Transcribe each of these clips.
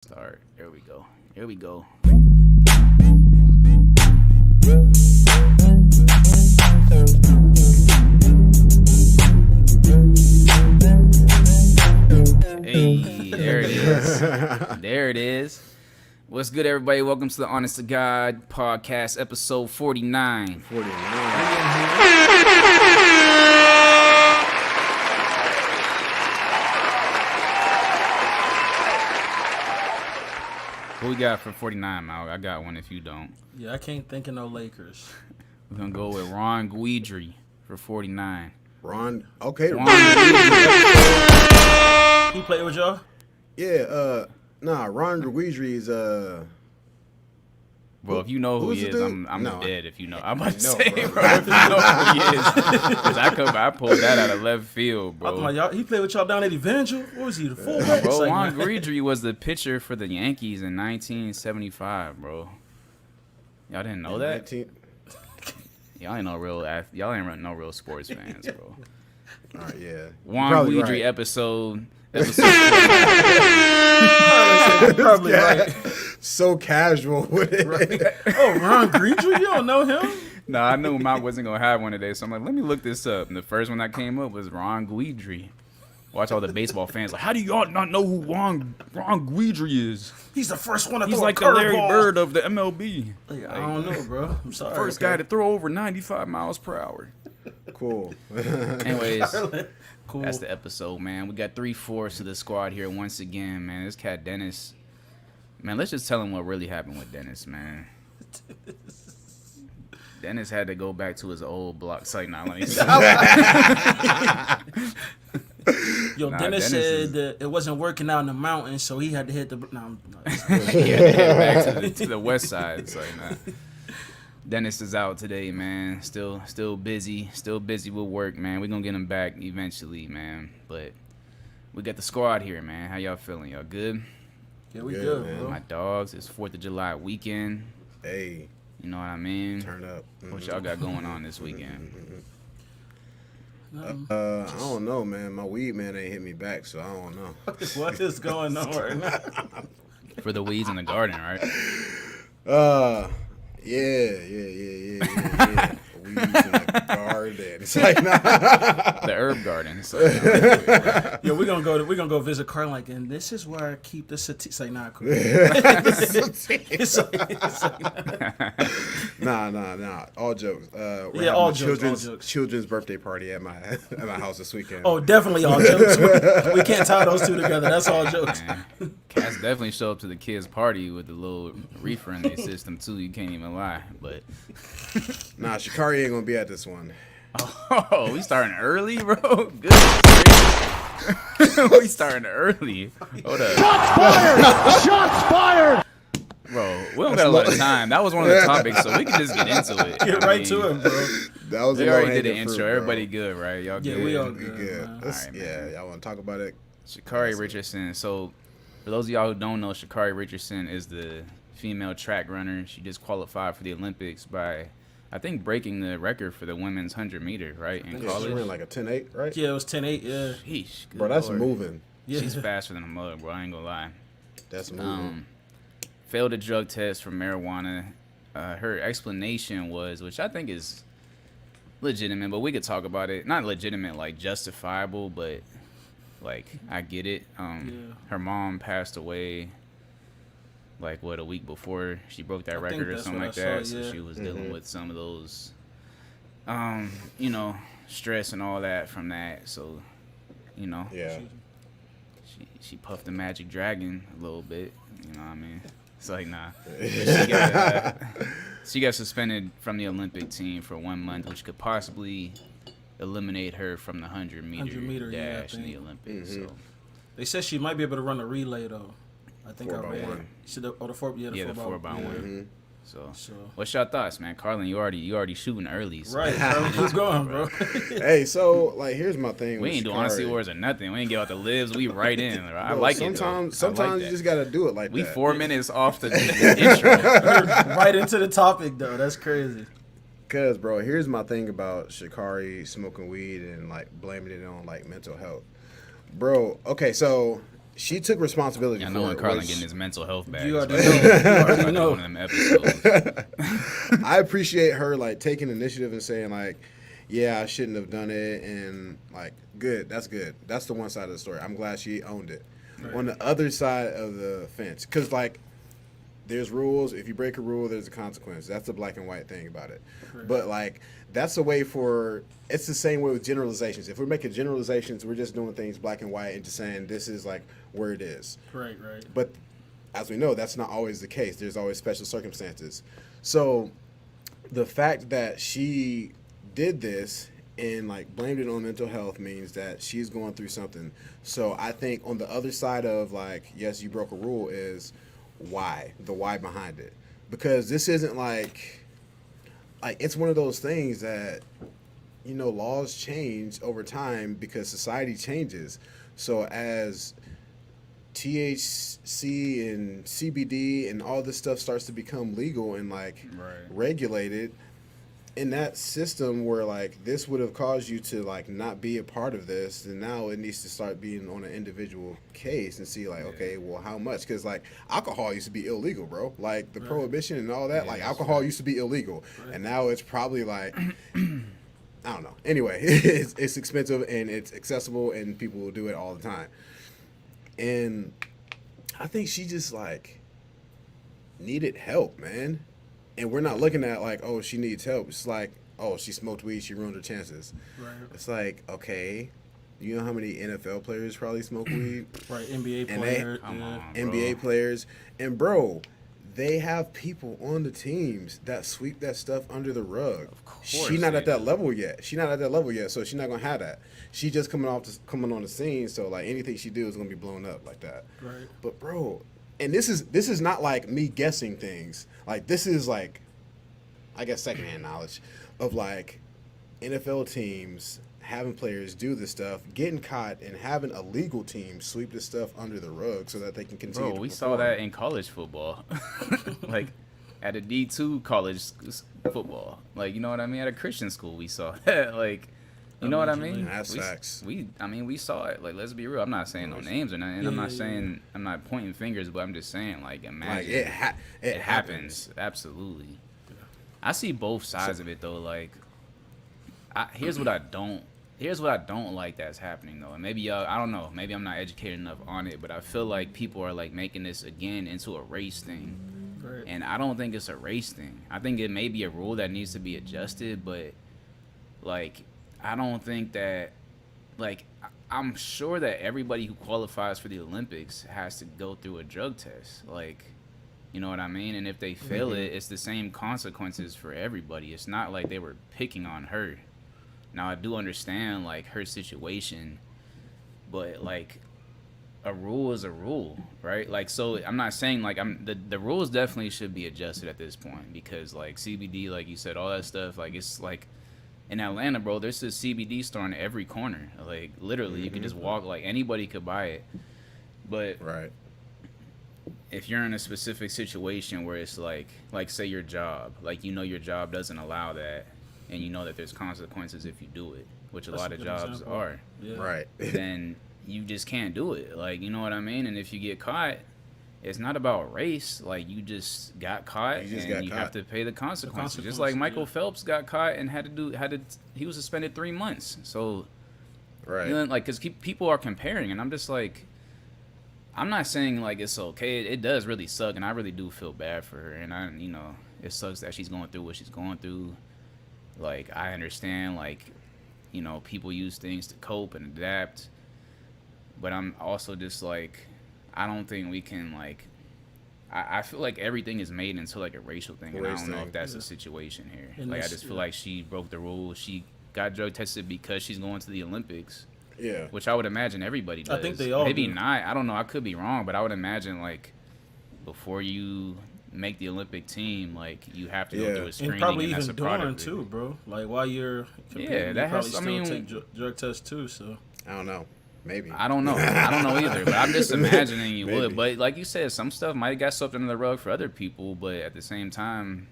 Start. There we go. Here we go. Hey, there it is. There it is. What's good, everybody? Welcome to the Honest to God podcast, episode 49. 49. What we got for 49, Mal? I got one if you don't. Yeah, I can't think of no Lakers. We're going to go with Ron Guidry for 49. Ron Guidry. He played with y'all? Yeah, Ron Guidry is Well, if you know who he is, I'm No, dead if you know. I'm about to No, say, bro. bro, if you know who he is. Because I pulled that out of left field, I'm bro. like, y'all, he played with y'all down at Evangel? What was he, the fullback? Bro, It's like, Ron man. Guidry was the pitcher for the Yankees in 1975, bro. Y'all didn't know that? Y'all ain't no real sports fans, bro. All right, yeah. Ron Probably Guidry right. episode Probably right. So casual with it. Oh, Ron Guidry? You don't know him? No, I knew Mount wasn't gonna have one today, so I'm like, let me look this up. And the first one that came up was Ron Guidry. Watch all the baseball fans like, how do y'all not know who Ron Guidry is? He's the first one to He's throw like a the Larry curveball. Bird of the MLB. Like, I don't know, bro. I'm sorry. First guy to throw over 95 miles per hour. Cool. Anyways, Cool. that's the episode, man. We got 3/4 of the squad here once again, man. This cat Dennis, man. Let's just tell him what really happened with Dennis, man. Dennis had to go back to his old block site. Now, let me stop. Yo, Nah, Dennis Dennis said is- that it wasn't working out in the mountains, so he had to hit the... No, He had to head back to the west side. So, nah. Dennis is out today, man. Still busy. Still busy with work, man. We're gonna get him back eventually, man. But we got the squad here, man. How y'all feeling? Y'all good? yeah, we Good, good, man. bro. My dogs. It's 4th of July weekend. Hey, You know what I mean? turn up. What y'all got going on this weekend? I don't know, man. My weed man ain't hit me back, so I don't know. What is going on right now? For the weeds in the garden, right? Yeah. Weeds in the garden. It's like, nah. The herb garden. So, Yo, we're gonna go visit Carl, like, and this is where I keep the sativa. Say, nah, cool. It's like, Nah. All jokes. We're having all a jokes. Children's birthday party at my house this weekend. oh, definitely all jokes. We can't tie those two together. That's all jokes. man, cats definitely show up to the kids' party with a little reefer in their system too. You can't even lie. But Nah, Shikari ain't gonna be at this one. oh, we starting early, bro. Good. We starting early. Hold up. Shots fired! Bro, we don't got a lot of time. That was one of the topics, so we can just get into it. Get I right mean, to it, bro. That was We a already did the low-hanging intro. fruit, bro. Everybody good, right? Y'all Yeah, good? we all We good. good. Man. Let's- All right, yeah, y'all want to talk about it? Sha'Carri Richardson. So, for those of y'all who don't know, Sha'Carri Richardson is the female track runner. She just qualified for the Olympics by, I think, breaking the record for the women's 100-meter, right, in Yeah, she college. ran like a 10-8, right? Yeah, it was 10-8, yeah. Sheesh, good Bro, that's Lord. moving. Yeah. She's faster than a mug, bro. I ain't gonna lie. That's moving. Failed a drug test for marijuana. Her explanation was, which I think is legitimate, but we could talk about it. Not legitimate, like justifiable, but like I get it. Her mom passed away like a week before she broke that I think record or that's something what like I that. saw, So yeah. she was dealing with some of those stress and all that from that. So, Yeah. she puffed the magic dragon a little bit. You know what I mean? It's like, nah. She got suspended from the Olympic team for 1 month, which could possibly eliminate her from the 100-meter 100-meter, yeah, I dash in the think. Olympics. Mm-hmm. So, They said she might be able to run a relay, though. I think 4x1. The 4 yeah, the 4x1. Mm-hmm. So, So. what's your thoughts, man? Carlin, you already shooting early. So. Right, Carl, keep going, bro. Hey, so like, here's my thing. We with ain't do honesty Shikari. wars or nothing. We ain't give out the libs. We right in. I Bro, like sometimes, it. Sometimes you just gotta do it like we that. 4 minutes off the intro. Right into the topic, though. That's crazy. Cause, bro, here's my thing about Shikari smoking weed and like blaming it on like mental health. Bro, okay, so she took responsibility I for know when it. Carlin which- getting his mental health back. You It's already like- know. You it's already like know. one of them episodes. I appreciate her like taking initiative and saying like, yeah, I shouldn't have done it, and like, good. That's good. That's the one side of the story. I'm glad she owned it. Right. On the other side of the fence, because like, there's rules. If you break a rule, there's a consequence. That's the black and white thing about it. Right. But like, that's a way for. It's the same way with generalizations. If we're making generalizations, we're just doing things black and white and just saying this is like where it is. Right. But as we know, that's not always the case. There's always special circumstances. So the fact that she did this and like blamed it on mental health means that she's going through something. So I think on the other side of like, yes, you broke a rule is why, the why behind it. Because this isn't like it's one of those things that, you know, laws change over time because society changes. So as THC and CBD and all this stuff starts to become legal and like Right. regulated in that system where like this would have caused you to like not be a part of this, then now it needs to start being on an individual case and see like, okay, well, how much? Because like alcohol used to be illegal, bro. Like the prohibition and all that, Yeah, like that's alcohol right. used to be illegal, Right. and now it's probably like I don't know. Anyway, it's expensive and it's accessible and people will do it all the time. And I think she just like needed help, man. And we're not looking at like, oh, she needs help. It's like, oh, she smoked weed, she ruined her chances. Right. It's like, okay, you know how many NFL players probably smoke weed? Right. NBA And player. Come Yeah. on, bro. NBA players. And bro, they have people on the teams that sweep that stuff under the rug. Of course She's not they at that do. level yet. She's not at that level yet, so she's not gonna have that. She just coming on the scene, so like anything she do is gonna be blown up like that. Right. But bro, and this is not like me guessing things. Like this is like, I guess secondhand knowledge of like NFL teams having players do this stuff, getting caught, and having a legal team sweep this stuff under the rug so that they can continue. Bro, to we perform. saw that in college football. Like at a D2 college football. Like, you know what I mean? At a Christian school, we saw that. Like, you know what I mean? That's facts. We saw it. Like, let's be real. I'm not saying no names or nothing. And I'm not saying, I'm not pointing fingers, but I'm just saying, like, imagine. Like it happens. Absolutely. I see both sides of it, though. Like, here's what I don't like that's happening, though. And maybe y'all, I don't know. Maybe I'm not educated enough on it, but I feel like people are, like, making this, again, into a race thing. Right. And I don't think it's a race thing. I think it may be a rule that needs to be adjusted, but, like, I don't think that, like, I'm sure that everybody who qualifies for the Olympics has to go through a drug test. Like, you know what I mean? And if they fail it, it's the same consequences for everybody. It's not like they were picking on her. Now, I do understand, like, her situation, but, like, a rule is a rule, right? Like, so I'm not saying, like, the rules definitely should be adjusted at this point because, like, CBD, like you said, all that stuff, like, it's, like, in Atlanta, bro, there's a CBD store on every corner. Like, literally, you can just walk, like, anybody could buy it. But Right. if you're in a specific situation where it's like say your job, like, you know your job doesn't allow that, and you know that there's consequences if you do it, which a That's lot a of good jobs example. are, Yeah. Right. then you just can't do it. Like, you know what I mean? And if you get caught, it's not about race. Like, you just got caught, You just and got you caught. have to pay the consequences. Just consequence, like Michael yeah. Phelps got caught and he was suspended 3 months. So, Right. you know, like, because people are comparing, and I'm just like, I'm not saying, like, it's okay. It does really suck, and I really do feel bad for her. And, you know, it sucks that she's going through what she's going through. Like, I understand, like, you know, people use things to cope and adapt. But I'm also just, like, I don't think we can, like, I feel like everything is made into, like, a racial thing. And I Race don't know thing. if that's Yeah. the situation here. And Like, I that's- just feel yeah. like she broke the rules. She got drug tested because she's going to the Olympics. Yeah. Which I would imagine everybody does. I think they all Maybe do. not. I don't know. I could be wrong, but I would imagine, like, before you make the Olympic team, like, you have to Yeah. go through a And screening, probably and that's even a part during of it. too, bro. Like while you're competing, Yeah, you that has- probably I still mean- take drug tests too. So I don't know. Maybe. I don't know. I don't know either, but I'm just imagining you Maybe. would. But like you said, some stuff might got swept under the rug for other people, but at the same time,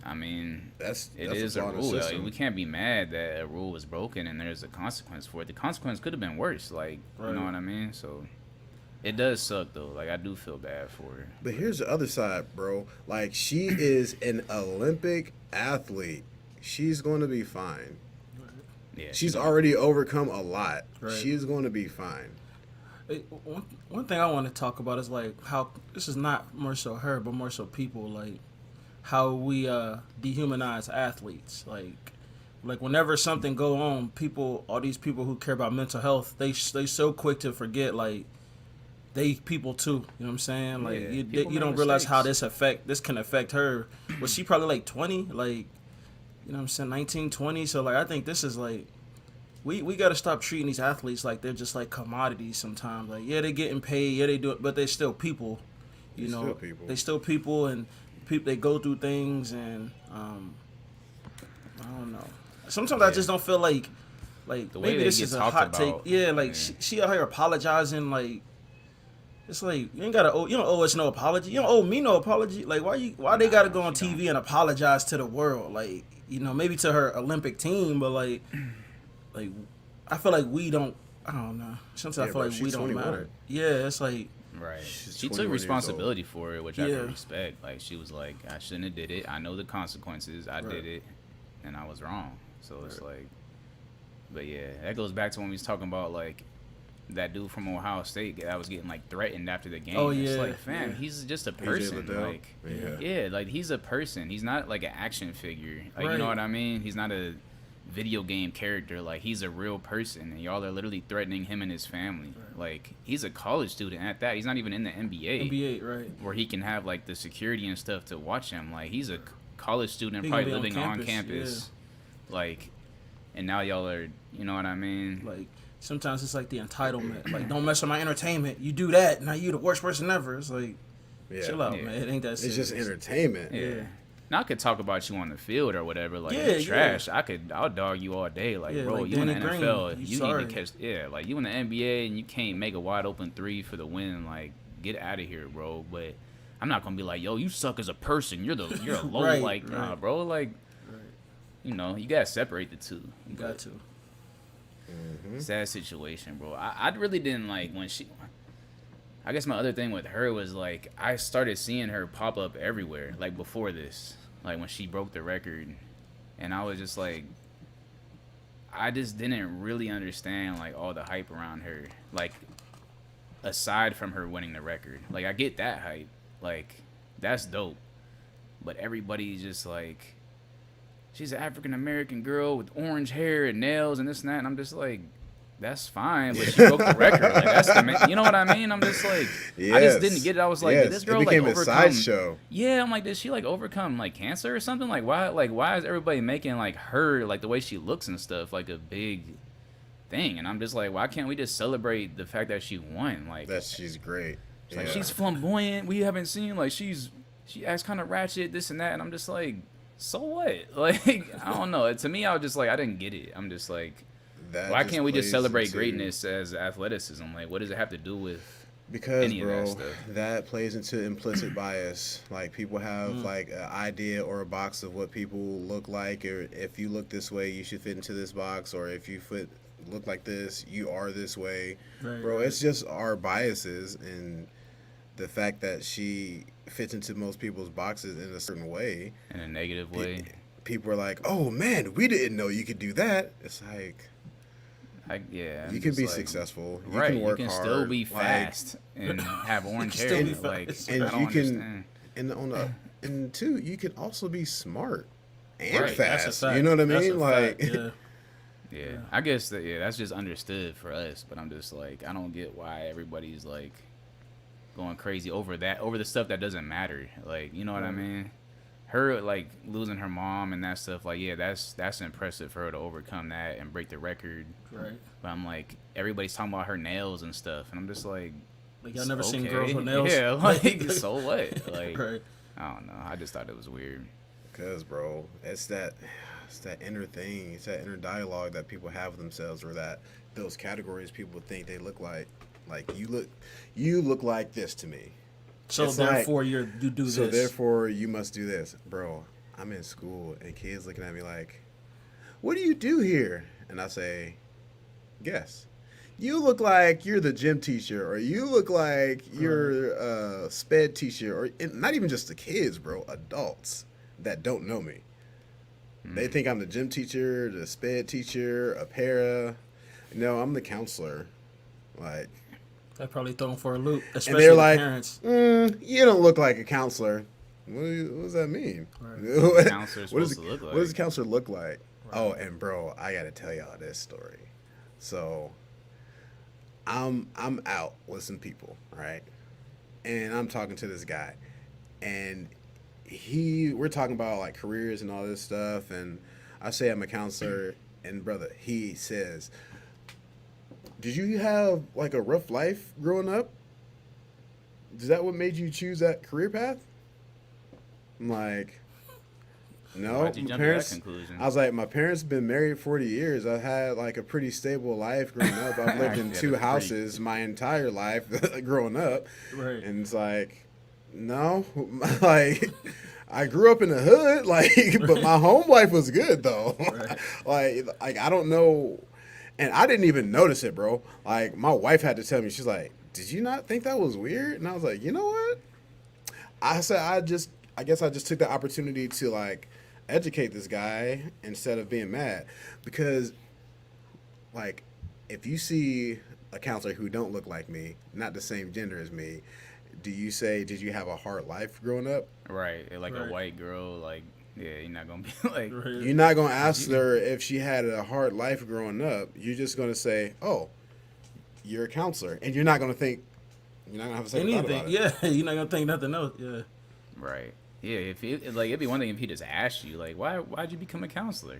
I mean, That's it that's is a a flaw in the rule. Like, system. we can't be mad that a rule was broken and there's a consequence for it. The consequence could have been worse. Like, you know Right. what I mean? So, It does suck though. Like I do feel bad for her. But here's the other side, bro. Like, she is an Olympic athlete. She's going to be fine. Yeah, She's already overcome a lot. Right. She's going to be fine. One thing I want to talk about is like how this is not more so her, but more so people, like how we dehumanize athletes. Like whenever something go on, all these people who care about mental health, they so quick to forget like they people too. You know what I'm saying? Like Yeah, you people make don't realize how mistakes. this can affect her. Was she probably like 20? Like, you know what I'm saying, 19, 20? So like I think this is like we got to stop treating these athletes like they're just like commodities sometimes. Like, yeah, they're getting paid, yeah, they do it, but they're still people. You They're know, still people. they still people, and people, they go through things, and I don't know. Sometimes I just don't feel like The way maybe they this get is a talked hot take. about, Yeah, like yeah. she out here apologizing. Like, it's like you ain't gotta you don't owe us no apology. You don't owe me no apology. Like, why they gotta go on she TV and apologize to the world? Like, you know, maybe to her Olympic team, but like I feel like we don't. I don't know. Sometimes I Yeah, feel bro, like we she's don't 21. matter. Yeah, it's like Right. She's She 21 took years responsibility for it, which I Yeah. can respect. Like she was like, I shouldn't have did it. I know the consequences. I Right. did it, and I was wrong. So it's like, but yeah, that goes back to when we was talking about like that dude from Ohio State that was getting like threatened after the game. Oh, It's yeah, like, fam, yeah. he's just a AJ person. Liddell. Like, Yeah. yeah, like he's a person. He's not like an action figure. Like, you Right. know what I mean? He's not a video game character. Like, he's a real person, and y'all are literally threatening him and his family. Like, he's a college student at that. He's not even in the NBA NBA, right? where he can have like the security and stuff to watch him. Like, he's a college student, He gonna probably be on living on campus, campus. Like, and now y'all are, you know what I mean? Like sometimes it's like the entitlement. Like, don't mess with my entertainment. You do that, now you the worst person ever. It's like, Yeah. chill out, Yeah. man. It ain't that It's serious. just entertainment. Yeah. Yeah. Now I could talk about you on the field or whatever, like Yeah, you're trash. I'll dog you all day, like Yeah, bro. like You in the Danny Green, NFL, you you sorry. need to catch. Yeah, like you in the NBA and you can't make a wide open three for the win. Like get out of here, bro. But I'm not gonna be like, yo, you suck as a person. You're a low, Right, like nah, right. bro. Like you know, you gotta separate the two. You got to. Sad situation, bro. I really didn't like when she. I guess my other thing with her was like I started seeing her pop up everywhere, like before this, like when she broke the record, and I was just like, I just didn't really understand like all the hype around her, like aside from her winning the record. Like I get that hype, like that's dope, but everybody's just like, she's an African American girl with orange hair and nails and this and that, and I'm just like, that's fine, but she broke the record. Like that's you know what I mean? I'm just like, I just didn't get it. I was like, did this girl it became like a overcome? sideshow. Yeah, I'm like, did she like overcome like cancer or something? Like why is everybody making like her like the way she looks and stuff like a big thing? And I'm just like, why can't we just celebrate the fact that she won? Like She's great. it's like Yeah. she's flamboyant. We haven't seen like she acts kind of ratchet, this and that, and I'm just like, so what? Like I don't know. To me, I was just like, I didn't get it. I'm just like, That why just can't we just plays celebrate into- greatness as athleticism? Like, what does it have to do with? Because, any of that bro, stuff. that plays into implicit bias. Like, people have, like, an idea or a box of what people look like, or if you look this way, you should fit into this box, or if you look like this, you are this way. Right, Bro, right. it's just our biases, and the fact that she fits into most people's boxes in a certain way. In a negative way. People are like, oh, man, we didn't know you could do that. It's like, Yeah. I'm you can just be like, successful. You Right. can work you can hard. still be like, fast and have orange still hair. be Like, fast. I and don't you can understand. and two, you can also be smart and Right, That's a fast. fact. You know what I That's a mean? Like, fact, yeah. Yeah, I guess that's just understood for us, but I'm just like, I don't get why everybody's like going crazy over the stuff that doesn't matter. Like, you know what I mean? Her like losing her mom and that stuff, like, yeah, that's impressive for her to overcome that and break the record. Right. But I'm like, everybody's talking about her nails and stuff, and I'm just like, Like, y'all never seen okay. girls with nails? Yeah, like, so what? Like, Right. I don't know. I just thought it was weird. because bro, it's that inner thing. It's that inner dialogue that people have with themselves, or that those categories people think they look like. Like, you look like this to me. So It's like- therefore, you do this. So therefore, you must do this, bro. I'm in school, and kids looking at me like, "What do you do here?" And I say, "Guess." you look like you're the gym teacher, or you look like you're a sped teacher, or not even just the kids, bro, adults that don't know me. They think I'm the gym teacher, the sped teacher, a para. No, I'm the counselor. Like, They probably throw them for a loop, and especially they're the like, parents. you don't look like a counselor. What does that mean? What a counselor What does supposed to look What does a like? counselor look like? Oh, and bro, I gotta tell y'all this story. So, I'm out with some people, right? And I'm talking to this guy, and we're talking about like careers and all this stuff, and I say I'm a counselor, and brother, he says, "Did you have like a rough life growing up? Is that what made you choose that career path?" I'm like, no, Why'd you my jump to that parents. conclusion? I was like, my parents been married 40 years. I've had like a pretty stable life growing up. I've lived in Yeah, 2 that's houses my entire life growing up. Right. And it's like, no, like I grew up in the hood, like, but my home life was good though. Right. like I don't know, and I didn't even notice it, bro. Like my wife had to tell me. She's like, "Did you not think that was weird?" And I was like, "You know what?" I said, I guess I just took the opportunity to like educate this guy instead of being mad, because like if you see a counselor who don't look like me, not the same gender as me, do you say, "Did you have a hard life growing up?" Right, like Right. a white girl, like yeah, you're not gonna be like, Right. You're not gonna ask her if she had a hard life growing up. You're just gonna say, "Oh, you're a counselor," and you're not gonna have a second thought Anything. about it. Yeah, you're not gonna think nothing else. Yeah. right, yeah. If it, like it'd be one thing if he just asked you like, why'd you become a counselor?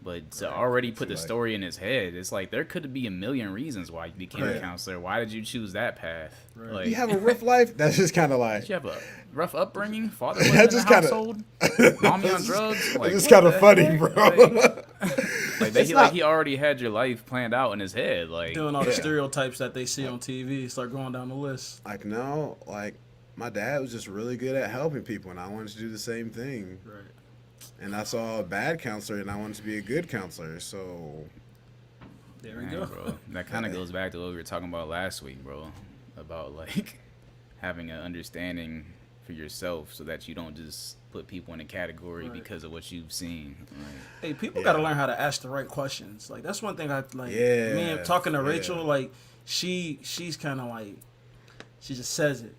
But to already put the Like- story in his head, it's like there could be a million reasons why you became a Right. counselor. Why did you choose that path? Right. Like, You have a rough life. That's just kind of like. did you have a rough upbringing? Father wasn't That's in just the kinda- household. Mommy on drugs. Like, It's what kind of the funny, heck? bro. Like It's he not- like he already had your life planned out in his head. Like Doing all the Yeah. stereotypes that they see on TV, start going down the list. Like, no, like my dad was just really good at helping people, and I wanted to do the same thing. Right. And I saw a bad counselor, and I wanted to be a good counselor. So There we Man, go. bro. That kind of goes back to what we were talking about last week, bro. About like having an understanding for yourself so that you don't just put people in a category Right. because of what you've seen. Like, Hey, people Yeah. got to learn how to ask the right questions. Like that's one thing I like. Yeah, Me and talking to yeah. Rachel, like she's kind of like she just says it.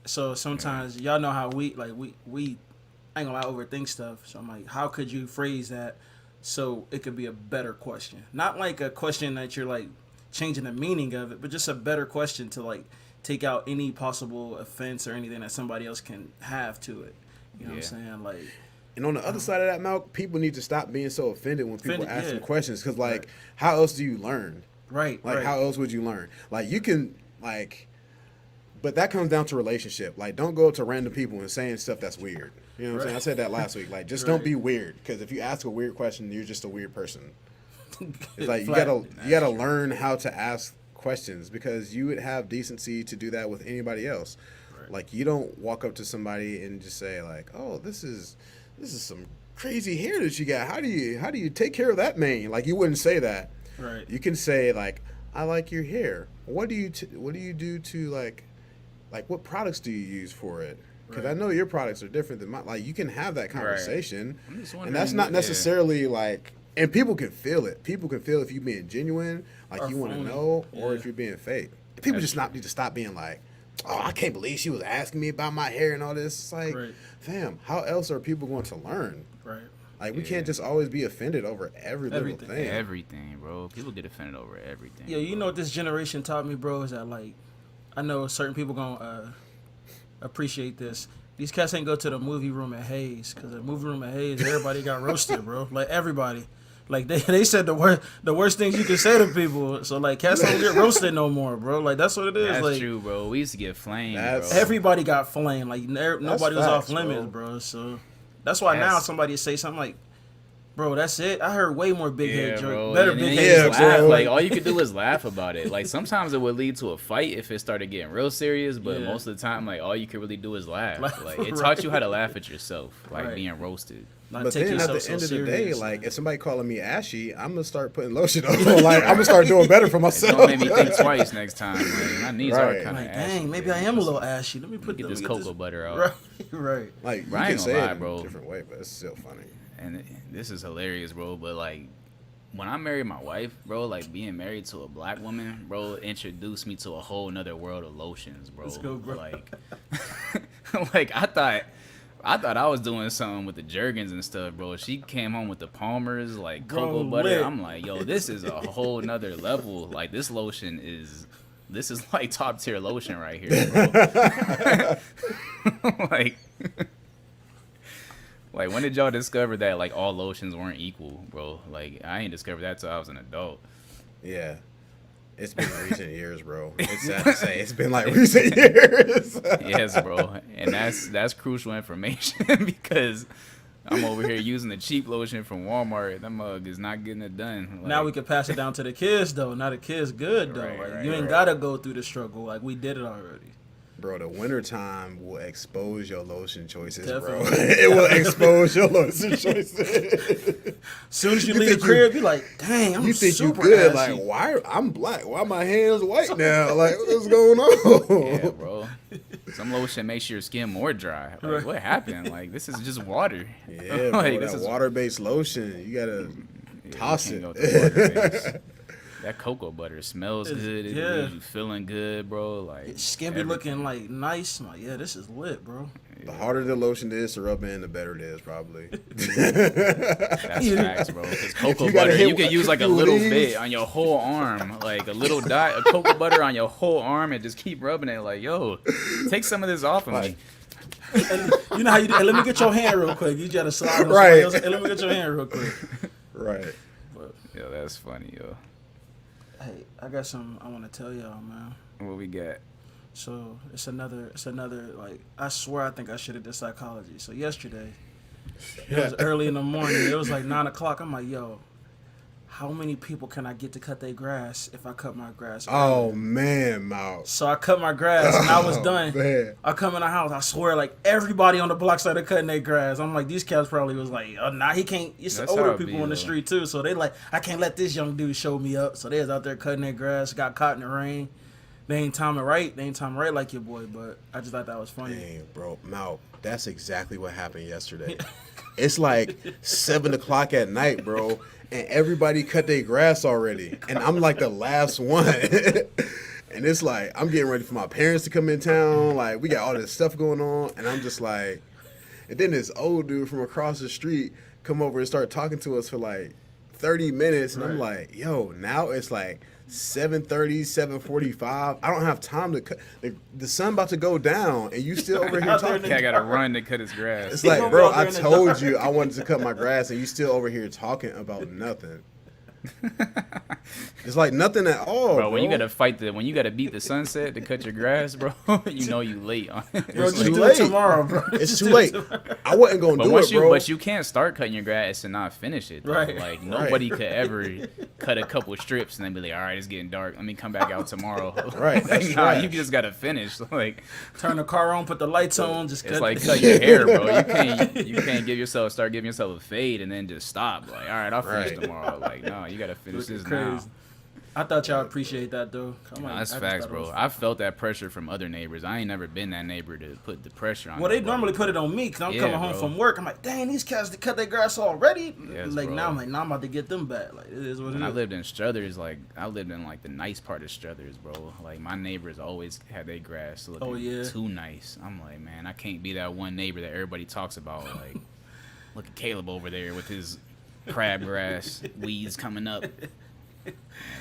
So sometimes y'all know how we I ain't gonna lie, overthink stuff. So I'm like, how could you phrase that so it could be a better question? Not like a question that you're like changing the meaning of it, but just a better question to like take out any possible offense or anything that somebody else can have to it. You know what I'm Yeah. saying? Like, And on the other side of that, Malk, people need to stop being so offended when people Offended, ask them yeah. questions. Because, like, Right. how else do you learn? right, Like, right. how else would you learn? Like, you can, like, but that comes down to relationship. Like, don't go up to random people and saying stuff that's weird. You know what I'm saying? I Right. said that last week. Like, just Right. don't be weird. Because if you ask a weird question, you're just a weird person. It's like, you Flat. gotta learn how to ask questions, because you would have decency to do that with anybody else. Right. Like, you don't walk up to somebody and just say like, "Oh, this is some crazy hair that you got. How do you take care of that mane?" Like, you wouldn't say that. Right. You can say like, "I like your hair. What do you do to like what products do you use for it?" Because I Right. know your products are different than mine. Like, you can have that conversation, I'm just and that's wondering, not yeah. necessarily like. And people can feel it. People can feel if you're being genuine, like Or you want to phony. know, or Yeah. if you're being fake. People That's just not need to stop being like, "Oh, I can't believe she was asking me about my hair and all this." It's like, Right. fam, how else are people going to learn? Right. Like, we Yeah. can't just always be offended over every little Everything. thing. everything, bro. People get offended over everything. Yeah, you know what this generation taught me, bro, is that like I know certain people gonna appreciate this. These cats ain't go to the movie room at Hayes, because the movie room at Hayes, everybody got roasted, bro. Like everybody. Like they said the worst things you can say to people. So like cats don't get roasted no more, bro. Like that's what it is. That's like true, bro. We used to get flamed, That's- bro. everybody got flamed. Like nobody was off facts, limits, bro. bro. So that's why now That's- somebody say something like, Bro, that's it. I heard way more big head bro. jerk. Better And big then head you jerk. just laugh. bro. Like all you could do is laugh about it. Like sometimes it would lead to a fight if it started getting real serious, but Yeah. most of the time, like all you could really do is laugh. Laugh, Like it right. taught you how to laugh at yourself, like Right. being roasted. Not But take then at yourself the so end of the day, serious. like if somebody calling me ashy, I'm gonna start putting lotion on. Like I'm gonna start doing better for Don't myself. make me think twice next time. Like, my knees Right. are kind of like, dang, maybe I am a little ashy. Let me put Get let this me cocoa butter out. Right, right. Like you Bro, I can ain't say gonna it lie, in bro. a different way, but it's still funny. And this is hilarious, bro. But like, when I married my wife, bro, like being married to a black woman, bro, introduced me to a whole nother world of lotions, bro. Let's go, bro. Like, like I thought I was doing something with the Jergens and stuff, bro. She came home with the Palmers, like cocoa Bro, butter. lit. I'm like, yo, this is a whole nother level. Like this is like top tier lotion right here, bro. Like when did y'all discover that like all lotions weren't equal, bro? Like I ain't discovered that till I was an adult. Yeah. It's been recent years, bro. It's sad to say. It's been like recent years. Yes, bro. And that's crucial information because I'm over here using the cheap lotion from Walmart. That mug is not getting it done. Like, Now we can pass it down to the kids though. Now the kids good though. Right, Like right, you ain't right. gotta go through the struggle. Like we did it already. Bro, the wintertime will expose your lotion choices, bro. Definitely. It will expose your lotion choices. Soon as you You leave the think crib, you like, dang, I'm You think you super good? ashy. Like, why? I'm black. Why my hands white now? Like, what's going on? yeah, bro. Some lotion makes your skin more dry. Like, Right. what happened? Like this is just water. Yeah, bro, like, that water-based lotion. You gotta Yeah, toss you it. can't go with the water-based. That cocoa butter smells It's- good. It yeah. leaves you feeling good, bro. Like Skin be everything. looking like nice. I'm like, yeah, this is lit, bro. The harder the lotion is to rub in, the better it is, probably. That's facts, bro. Because cocoa You gotta butter, hit you can what- use like a you little leave. bit on your whole arm, like a little dot of cocoa butter on your whole arm, and just keep rubbing it. Like, yo, take some of this off of me. And you know how you do? Hey, let me get your hand real quick. You gotta slide on Right. somebody else. Hey, let me get your hand real quick. Right. But Yo, that's funny, yo. hey, I got something I want to tell y'all, man. What we got? So it's another like I swear I think I should have did psychology. So yesterday, it was early in the morning. It was like 9:00. I'm like, yo, how many people can I get to cut their grass if I cut my grass? Oh early? man, Mouth. So I cut my grass and I was done. Man. I come in the house. I swear, like everybody on the block started cutting their grass. I'm like, these cats probably was like, oh, nah, he can't. It's That's older how it people be, on the though. street too, so they like, I can't let this young dude show me up. So they was out there cutting their grass. Got caught in the rain. They ain't timing right. They ain't timing right like your boy. But I just thought that was funny. Dang, bro, Mouth. That's exactly what happened yesterday. It's like 7:00 at night, bro, and everybody cut their grass already, and I'm like the last one. And it's like I'm getting ready for my parents to come in town. Like we got all this stuff going on, and I'm just like, and then this old dude from across the street come over and start talking to us for like 30 minutes, and I'm like, yo, now it's like 7:30, 7:45. I don't have time to cut. The sun about to go down, and you still over here Out there in talking. Yeah, I gotta run to cut his grass. It's like, gonna bro, go there I in the told dark. you I wanted to cut my grass, and you still over here talking about nothing. It's like nothing at all, Bro, when you gotta beat the sunset to cut your grass, bro, you know you late on it. Bro, It's just too do late. it tomorrow, bro. It's Just too do it late. tomorrow. I wasn't gonna do it, bro. But you can't start cutting your grass and not finish it. Though. Right. Like nobody could ever cut a couple strips and then be like, all right, it's getting dark. Let me come back out tomorrow. Right, Like, that's nah, trash. you just gotta finish. Like Turn the car on, put the lights on, just it's cut. like cut your hair, bro. You can't start giving yourself a fade and then just stop. Like, all right, I'll finish Right. tomorrow. Like, no, you gotta finish Looking this crazy. now. I thought y'all appreciate that though. I'm No, like, that's I just facts, thought it bro. was- I felt that pressure from other neighbors. I ain't never been that neighbor to put the pressure on. Well, they nobody. normally put it on me because I'm Yeah, coming home bro. from work. I'm like, dang, these cats they cut their grass already. Yes, like bro. now, I'm like, now I'm about to get them back. Like it is what When it I is. lived in Struthers, like I lived in like the nice part of Struthers, bro. Like my neighbors always had their grass looking Oh, yeah. too nice. I'm like, man, I can't be that one neighbor that everybody talks about. Like, look at Caleb over there with his crabgrass weeds coming up.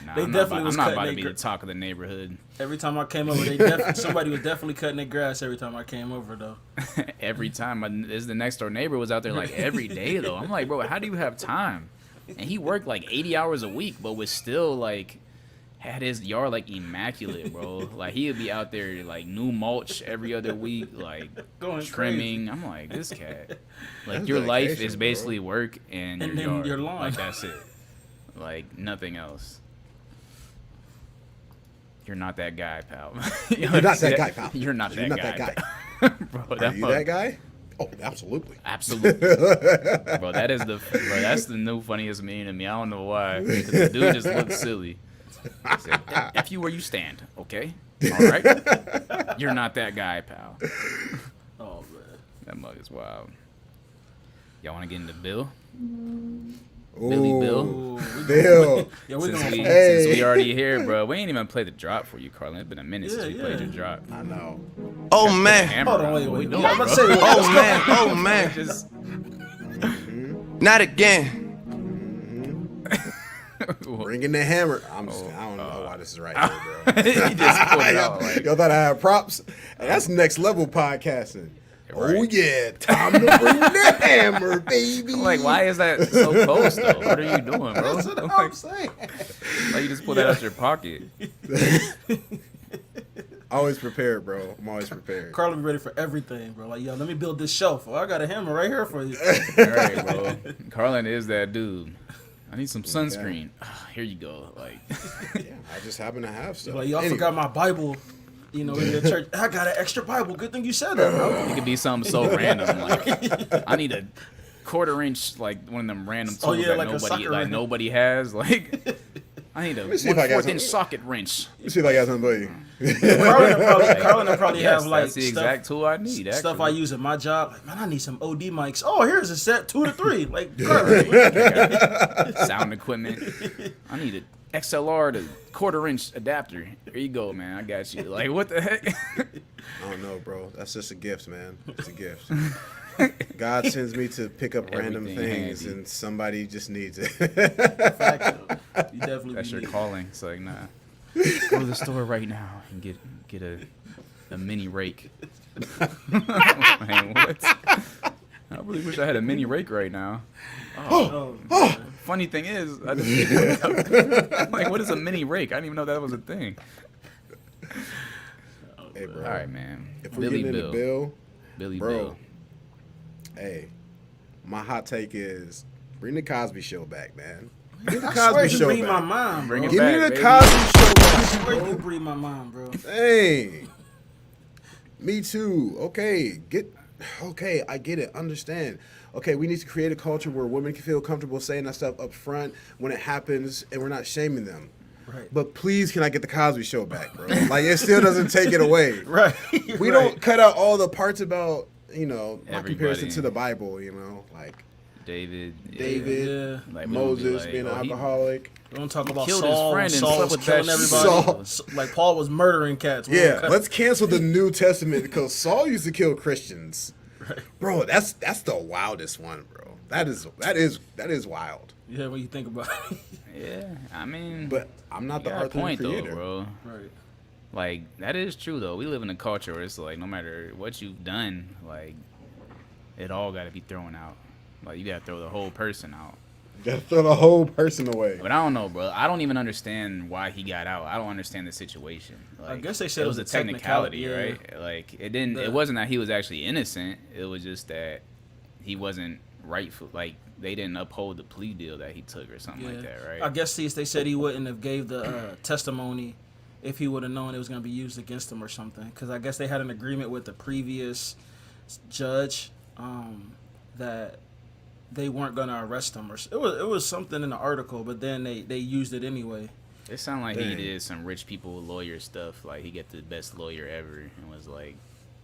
Nah, They definitely was I'm not cutting about to they be gra- the talk of the neighborhood. Every time I came over, somebody was definitely cutting their grass. Every time I came over though. Every time the next door neighbor was out there like every day though. I'm like, bro, how do you have time? And he worked like 80 hours a week, but was still like had his yard like immaculate, bro. Like he would be out there like new mulch every other week, like Going trimming. crazy. I'm like, this cat. Like That's your life dedication, is bro. basically work and your And then yard. your lawn. Like that's it. Like nothing else. You're not that guy, pal. You're not that guy, pal. You're not that guy. guy. Bro, Are you that guy? Oh, absolutely. Absolutely. Bro, that's the new funniest meme to me. I don't know why. Because the dude just looks silly. He said, F you where you stand, okay? All right? You're not that guy, pal. Oh man. That mug is wild. Y'all want to get into Bill? Ooh, Billy Bill? Ooh, Bill. Yeah, we're Since going. we, Hey. since we already here, bro. We ain't even played the drop for you, Carlin. It's been a minute since Yeah, we played yeah. your drop. I know. Oh man, Hammer Hold on, out. wait, What we wait. doing, Yeah, I'm bro? about to say. oh man, oh man, Just, not again. Bringing the hammer. I don't know why this is right here, bro. he just pulled it out. Like, Y'all thought I had props? And that's next level podcasting. Oh Right. yeah, time to bring the hammer, baby. I'm like, why is that so close, though? What are you doing, bro? That's what Like, I'm saying. like you just pull that out your pocket. Always prepared, bro. I'm always prepared. Carl be ready for everything, bro. Like, yo, let me build this shelf. Oh, I got a hammer right here for you. All right, bro. Carlin is that dude. I need some sunscreen. Here you go. Like, Yeah, I just happen to have stuff. Like, y'all Anyway. forgot my Bible. You know, in your church. I got an extra Bible. Good thing you said that, bro. it could be something so random. Like, I need a quarter-inch, like one of them random tools Oh, yeah, that like a nobody, sucker like wrench. nobody has. Like, I need a me see if I got 1/4 inch some- socket wrench. Let me see if I got something for you. Carlin will probably Yes, have like that's the exact tool I need. stuff I actually. use at my job. Like, man, I need some OD mics. Oh, here's a set 2 to 3. Like, Carlin, Sound equipment. I need an XLR to quarter-inch adapter. There you go, man. I got you. Like, what the heck? I don't know, bro. That's just a gift, man. It's a gift. God sends me to pick up random Everything things, handy. and somebody just needs it. you definitely That's your be calling. It's like, nah. Go to the store right now and get a mini rake. Man, what? I really wish I had a mini rake right now. Oh, man. Funny thing is, I just I'm like, what is a mini rake? I didn't even know that was a thing. Hey, bro. All right, man. If we're Billy getting Bill. into Bill, Billy bro. Bill. Hey, my hot take is bring the Cosby Show back, man. Bring the I swear Cosby you Show breathe my back. mind, bro. Bring it Give me back, the baby. Cosby Show I back. swear you breathe my mind, bro. Hey, me too. Okay, I get it. Understand. Okay, we need to create a culture where women can feel comfortable saying that stuff up front when it happens, and we're not shaming them. Right. But please, can I get the Cosby Show back, bro? Like, it still doesn't take it away. Right. We Right. don't cut out all the parts about, my Everybody. comparison to the Bible, like David. yeah. David, Yeah. Like, we don't be Moses like, being an oh, he- alcoholic. We don't talk about killed his Saul. friend and Saul slept was with killing that everybody. Saul. Like Paul was murdering cats. We Yeah, don't cut- let's cancel the New Testament because Saul used to kill Christians. Bro, that's the wildest one, bro. That is wild. Yeah, when you think about it. Yeah, I mean, But I'm not you the got a Arthur point though, creator. bro. Right. Like, that is true though. We live in a culture where it's like, no matter what you've done, like, it all got to be thrown out. Like, you got to throw the whole person out. You gotta throw the whole person away. But I don't know, bro. I don't even understand why he got out. I don't understand the situation. Like, I guess they said it was a technicality, technicality, right? Like, it didn't. The- It wasn't that he was actually innocent. It was just that he wasn't rightful. Like, they didn't uphold the plea deal that he took or something like that, right? I guess they said he wouldn't have gave the testimony if he would have known it was going to be used against him or something. Because I guess they had an agreement with the previous judge that they weren't going to arrest him. Or it was something in the article, but then they used it anyway. It sounded like he Dang. did some rich people lawyer stuff. Like, he got the best lawyer ever and was like,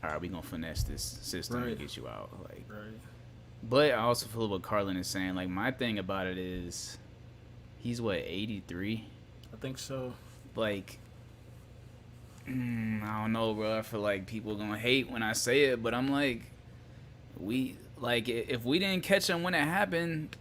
all right, we gonna finesse this system Right. and get you out. Like, Right. but I also feel what Carlin is saying. Like, my thing about it is, he's what, 83? I think so. Like, I don't know, bro. I feel like people gonna hate when I say it, but I'm like, if we didn't catch him when it happened,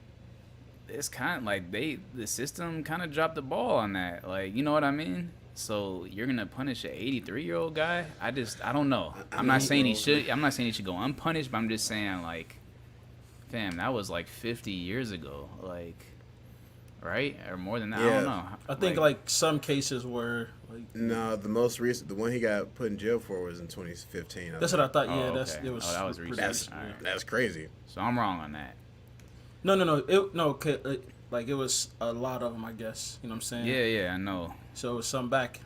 it's kind of like the system kind of dropped the ball on that. Like, you know what I mean? So you're gonna punish an 83-year-old guy? I don't know. I'm not saying he should go unpunished, but I'm just saying, like, fam, that was like 50 years ago. Like, right? Or more than that. I Yeah. don't know. I think like some cases were like No, the most recent, the one he got put in jail for was in 2015. that's what I thought. Yeah, Oh, that's okay. it was. Oh, that was pretty recent. recent, All yeah. right. That's crazy. So I'm wrong on that. Like it was a lot of them, I guess. You know what I'm saying? Yeah, I know. So it was some back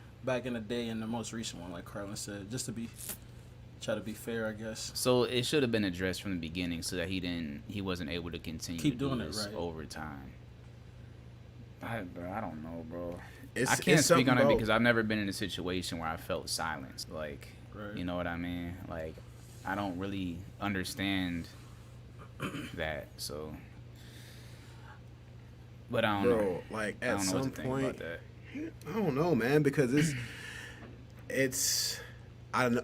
in the day, and the most recent one, like Carlin said, just to try to be fair, I guess. So it should have been addressed from the beginning, so that he wasn't able to continue Keep to do doing it, this right. over time. I don't know, bro. It's, I can't it's speak something on it about- because I've never been in a situation where I felt silence. Like, Right. you know what I mean? Like, I don't really understand that. So, but I don't know. Bro, like I at don't know some what to think point, about that. I don't know, man, because it's I don't know,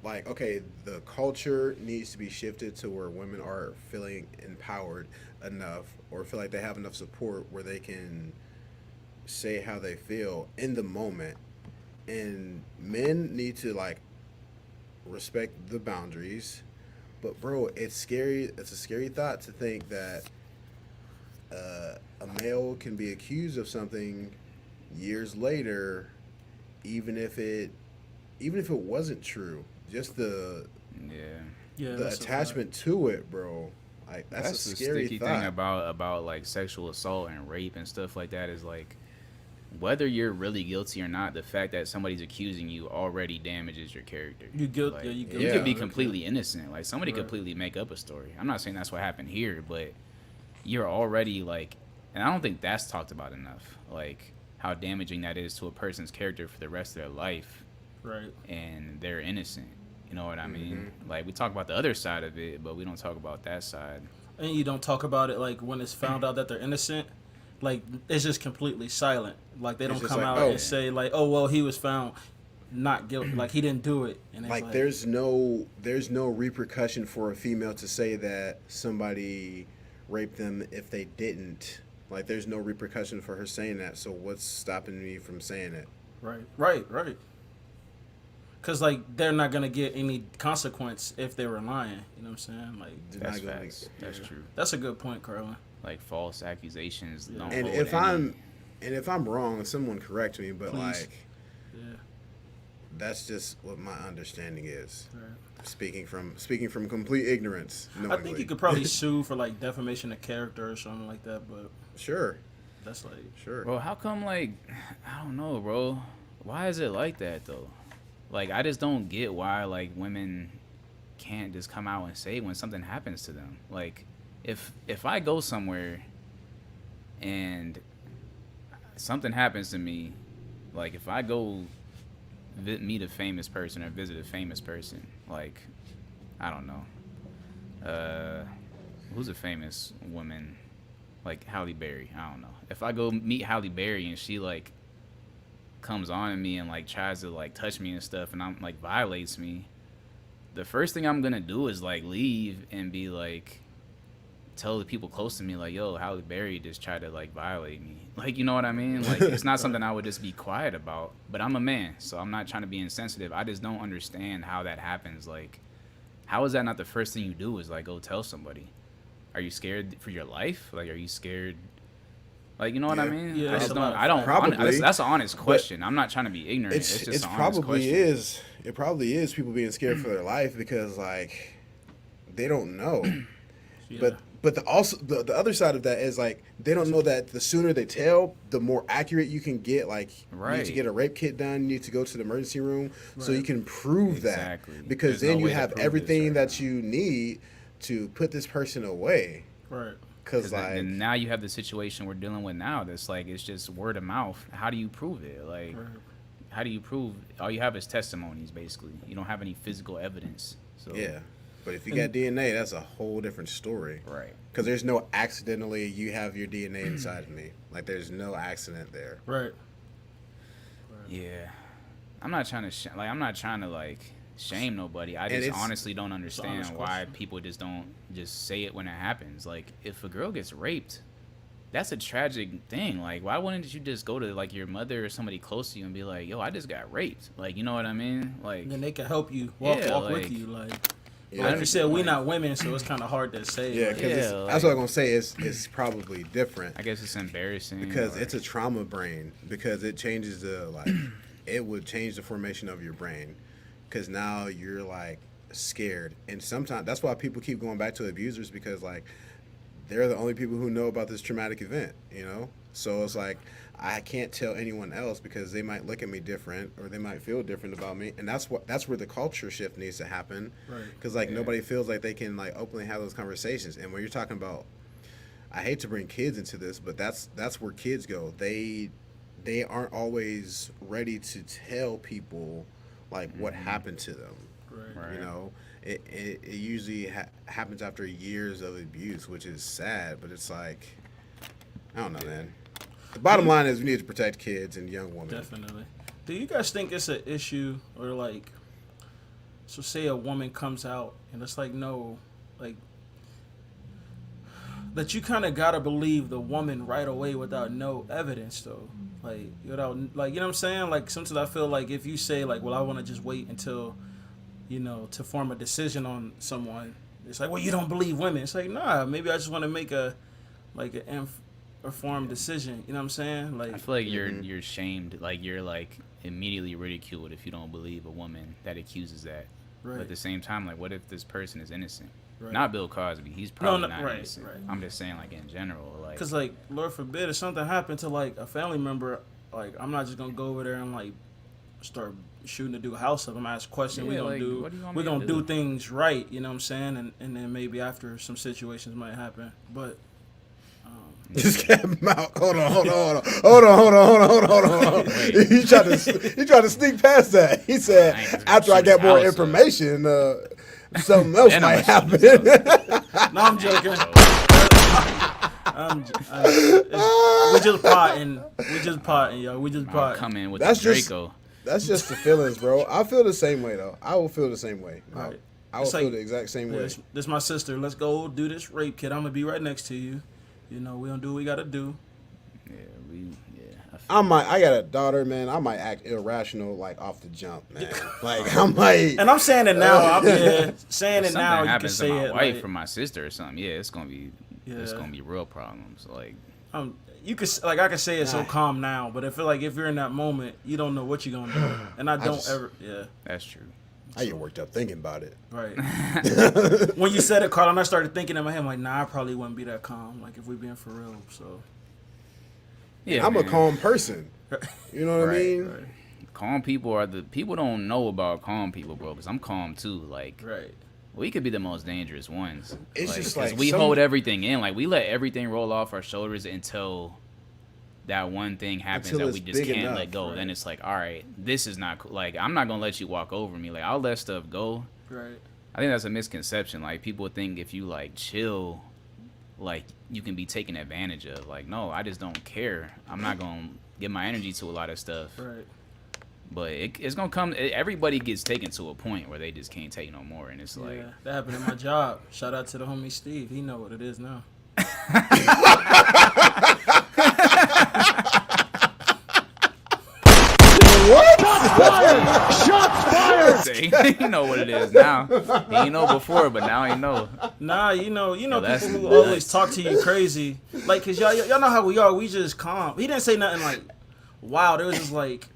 like okay, the culture needs to be shifted to where women are feeling empowered enough or feel like they have enough support where they can say how they feel in the moment, and men need to like respect the boundaries. But bro, it's scary. It's a scary thought to think that a male can be accused of something years later, even if it wasn't true. Just the Yeah. That's a attachment to it, bro. Like that's a the scary sticky thought. thing about like sexual assault and rape and stuff like that is like whether you're really guilty or not, the fact that somebody's accusing you already damages your character. You guilt- Like, yeah, you you guilty. could be Yeah. completely innocent. Like somebody Right. completely make up a story. I'm not saying that's what happened here, but you're already like, and I don't think that's talked about enough. Like how damaging that is to a person's character for the rest of their life, Right. and they're innocent. You know what I mean? Mm-hmm. Like we talk about the other side of it, but we don't talk about that side. And you don't talk about it like when it's found out that they're innocent. Like it's just completely silent. Like they It's don't just come like, out oh. and say like, "Oh well, he was found not guilty. Like he didn't do it." And it's Like there's no repercussion for a female to say that somebody raped them if they didn't. Like there's no repercussion for her saying that. So what's stopping me from saying it? right. Because like they're not gonna get any consequence if they were lying. You know what I'm saying? Like They're That's not gonna- facts. That's true. that's a good point, Carlin. Like false accusations don't And hold if any- I'm wrong, someone correct me. But Please. like Yeah. that's just what my understanding is. Right. Speaking from complete ignorance. I think knowingly. you could probably sue for like defamation of character or something like that, but Sure. that's like Sure. Bro, how come like I don't know, bro. Why is it like that though? Like I just don't get why like women can't just come out and say when something happens to them. Like if I go somewhere and something happens to me, like if I go meet a famous person or visit a famous person, like I don't know, who's a famous woman, like Halle Berry, I don't know. If I go meet Halle Berry and she like comes on at me and like tries to like touch me and stuff and I'm like violates me, the first thing I'm gonna do is like leave and be like tell the people close to me like, yo, Halle Berry just tried to like violate me. Like, you know what I mean? Like it's not something I would just be quiet about. But I'm a man, so I'm not trying to be insensitive. I just don't understand how that happens. Like, how is that not the first thing you do is like go tell somebody? Are you scared for your life? Like, are you scared? Like, you know what I Yeah. mean? Yeah, I that's just a don't. lot of I don't. Probably, That's an honest question. I'm not trying to be ignorant. It's just It's an honest probably question. is. It probably is people being scared for their life because like they don't know. yeah. But the other side of that is like they don't know that the sooner they tell, the more accurate you can get. Like you need Right. to get a rape kit done, you need to go to the emergency room so Right. you can prove Exactly. that. Because There's no then you way to have prove this everything right that now. you need to put this person away. right. Because Then- like then now you have the situation we're dealing with now. That's like it's just word of mouth. How do you prove it? Like, Right. how do you prove? All you have is testimonies, basically. You don't have any physical evidence. So yeah. But if you got DNA, that's a whole different story. right. Because there's no accidentally you have your DNA inside of me. Like there's no accident there. Right. Yeah, I'm not trying to I'm not trying to like shame nobody. I And just it's- honestly don't understand honest why question. people just don't just say it when it happens. Like if a girl gets raped, that's a tragic thing. Like why wouldn't you just go to like your mother or somebody close to you and be like, "Yo, I just got raped." Like you know what I mean? Like And then they can help you walk Yeah, with like- you. Like Yeah. Like you said, we not women, so it's kind of hard to say. Yeah, like, because Yeah, that's what I'm gonna say. It's probably different I guess it's embarrassing because or- it's a trauma brain because it changes the like it would change the formation of your brain because now you're like scared and sometimes that's why people keep going back to abusers because like they're the only people who know about this traumatic event, you know? So it's like I can't tell anyone else because they might look at me different or they might feel different about me, and that's where the culture shift needs to happen. Right. Because like nobody feels like they can like openly have those conversations. And when you're talking about, I hate to bring kids into this, but that's where kids go. They aren't always ready to tell people like what happened to them. Right. You know, it usually happens after years of abuse, which is sad. But it's like, I don't know, man. The bottom line is we need to protect kids and young women. Definitely. Do you guys think it's an issue or like, so say a woman comes out and it's like, no, like, that you kind of gotta believe the woman right away without no evidence though, like without like, you know what I'm saying? Like sometimes I feel like if you say like, well, I want to just wait until, you know, to form a decision on someone, it's like, well, you don't believe women. It's like, nah, maybe I just want to make a informed decision. You know what I'm saying? Like I feel like you're shamed, like you're like immediately ridiculed if you don't believe a woman that accuses that. Right. But at the same time, like what if this person is innocent? Right. Not Bill Cosby. He's probably not right, innocent. right. I'm just saying, like in general, like Cause like, Lord forbid, if something happened to like a family member, like I'm not just gonna go over there and like start shooting the dude house up. I'm gonna ask questions. Yeah, like, what do you want me we're to gonna do? do things right. You know what I'm saying? And then maybe after some situations might happen, but Just get him out. Hold on. He tried to sneak past that. He I ain't said just after I shoot get his more house up. information, something else Then might I'ma shoot his happen. no, I'm joking. We just potting, yo. We just I'll potting. come in with That's the just- Draco. That's just the feelings, bro. I feel the same way though. I will feel the same way. Right. I will It's feel like- the exact same way. This my sister. Let's go do this rape kit. I'm gonna be right next to you. You know, we gonna do what we gotta do. Yeah, I feel I got a daughter, man. I might act irrational like off the jump, man. Like I might. And I'm saying it now. I'm saying if it something now. You can happens to say my it. wife like, or my sister or something, yeah, it's gonna be real problems. Like you could like I can say it so calm now, but I feel like if you're in that moment, you don't know what you're gonna do, and I don't ever. Yeah, that's true. I get worked up thinking about it. right. When you said it, Carl, I started thinking in my head, I'm like, nah, I probably wouldn't be that calm. Like if we being for real, so Yeah, I'm man. a calm person. You know what I Right, mean? right, Calm people are the people don't know about calm people, bro. Because I'm calm too. Like right. we could be the most dangerous ones. It's just 'cause like we some- hold everything in. Like we let everything roll off our shoulders until that one thing happens Until that we it's just big can't enough, let go. right. Then it's like, all right, this is not cool. Like I'm not gonna let you walk over me. Like I'll let stuff go. Right. I think that's a misconception. Like people think if you like chill, like you can be taken advantage of. Like no, I just don't care. I'm not gonna give my energy to a lot of stuff. Right. But it's gonna come. Everybody gets taken to a point where they just can't take no more, and it's like, Yeah, that happened in my job. Shout out to the homie Steve. He know what it is now. he know what it is now. He ain't know before, but now he know. Nah, you know that's people who nuts. always talk to you crazy. Like, cause y'all know how we are. We just calm. He didn't say nothing like, wow. There was just like,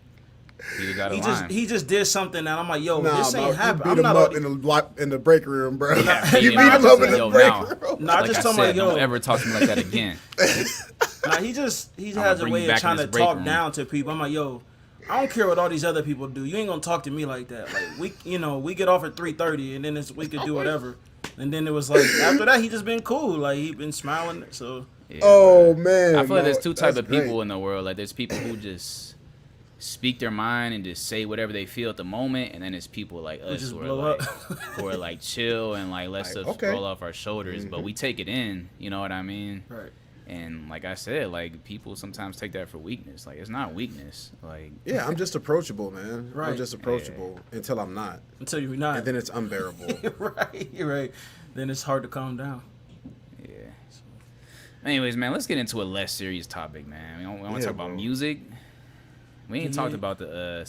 He was out of line. he just did something that I'm like, yo, Nah, this bro, ain't you happening. beat I'm him not up all- in the break room, bro. Yeah, You he beat him I up just in said, the yo, break now, room. Nah, I like just I told said, him, yo. don't ever talk to me like that again. Nah, he just I'ma has a bring way you of back in trying this to break talk room. down to people. I'm like, yo, I don't care what all these other people do. You ain't gonna talk to me like that. Like we get off at 3:30, and then we could do whatever. And then it was like after that, he just been cool. Like he been smiling. So Yeah, Oh bro. man. I feel like no, there's two type that's of people great. in the world. Like there's people who just speak their mind and just say whatever they feel at the moment, and then there's people like us just who are blow like, up. who are like chill and like let stuff okay. roll off our shoulders, but we take it in. You know what I mean? right. And like I said, like people sometimes take that for weakness. Like it's not weakness. Like Yeah, I'm just approachable, man. Right. I'm just approachable until I'm not, Until you're not. and then it's unbearable. right. Right. Then it's hard to calm down. yeah. Anyways, man, let's get into a less serious topic, man. We want to Yeah, talk about bro. music. We ain't talked Yeah. about the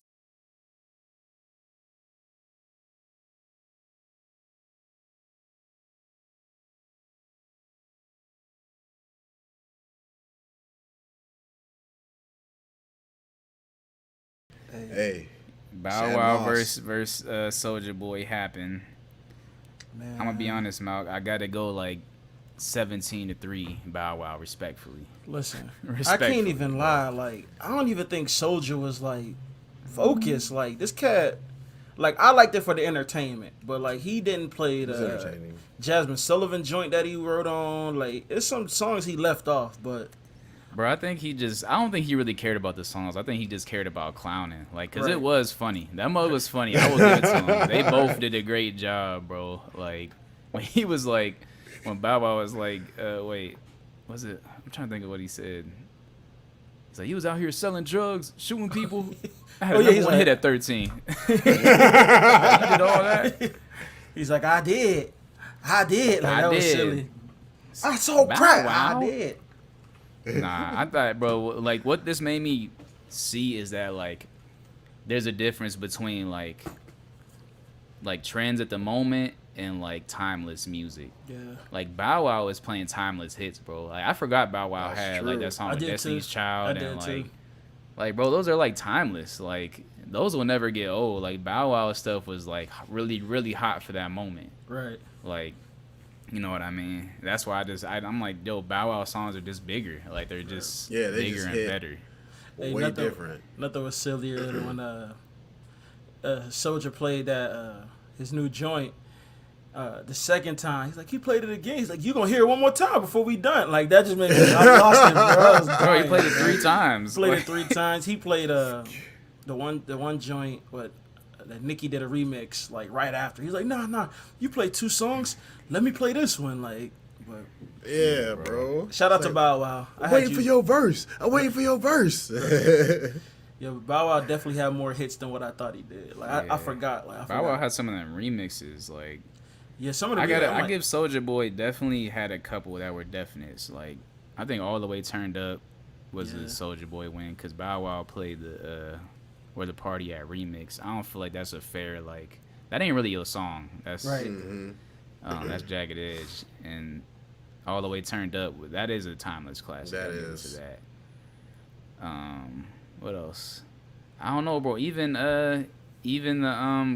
Hey, Bow Shad Wow Moss. versus Soldier Boy happened. Man, I'm gonna be honest, Malk. I gotta go like 17-3 Bow Wow, respectfully. Listen, I Respectfully, can't even bro. lie. Like, I don't even think Soldier was like focused. Like, this cat, like, I liked it for the entertainment, but like, he didn't play it's the entertaining. Jasmine Sullivan joint that he wrote on. Like, it's some songs he left off, but Bro, I think I don't think he really cared about the songs. I think he just cared about clowning. Like, cause Right. it was funny. That mug was funny. I will give it to him. They both did a great job, bro. Like, when he was like, when Bow Wow was like, wait, was it? I'm trying to think of what he said. He's like, he was out here selling drugs, shooting people. I had Oh, a yeah, number he's one like- hit at 13. He did all that. he's like, I did. Like, I that was did. silly. I sold Bow crack. Wow. I did. Nah, I thought, bro, like what this made me see is that like there's a difference between like trends at the moment and like timeless music. Yeah. Like Bow Wow is playing timeless hits, bro. Like I forgot Bow Wow That's had true. like that song I with did Destiny's too. Child I and did too. like bro, those are like timeless. Like those will never get old. Like Bow Wow stuff was like really really hot for that moment. Right. Like, you know what I mean? That's why I'm like, yo, Bow Wow songs are just bigger. Like they're just Yeah, they bigger just and hit. better. Hey, Way nothing- different. Nothing was sillier than when Soldier played that his new joint. The second time, he's like, he played it again. He's like, you gonna hear it one more time before we done. Like that just made me. I lost it, bro. I was Bro, dying, he played it bro. 3 times. Played it Like, 3 times. He played the one joint that Nicki did a remix like right after. He's like, nah, you played 2 songs. Let me play this one. Like, but Yeah, bro. shout out It's to like, Bow Wow. I'm waiting for your verse. I'm waiting for your verse. Yeah, but Bow Wow definitely had more hits than what I thought he did. Like I Yeah. forgot. Like I Bow Wow forgot. had some of them remixes. Like, Yeah, some of the I give Soulja Boy definitely had a couple that were definites. Like, I think All the Way Turned Up was Yeah. a Soulja Boy win because Bow Wow played the Where the Party At remix. I don't feel like that's a fair like. That ain't really your song. That's Right. That's Jagged Edge and All the Way Turned Up. That is a timeless classic. That I'll give it is. to that. What else? I don't know, bro. Even the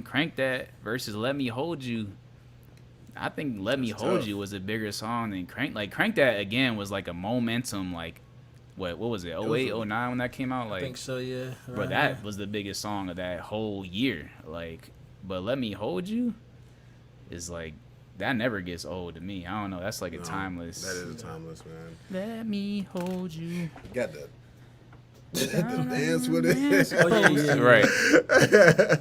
Crank That versus Let Me Hold You. I think Let Me That's Hold tough. You was a bigger song than Crank. Like Crank That again was like a momentum. Like what was it? 08, 09 when that came out. I Like, think so. Yeah. bro, Right, that yeah. was the biggest song of that whole year. Like, but Let Me Hold You is like that never gets old to me. I don't know. That's like a No, timeless. That is a timeless, man. Let me hold you. Got the dance with it. Oh yeah, yeah. Right.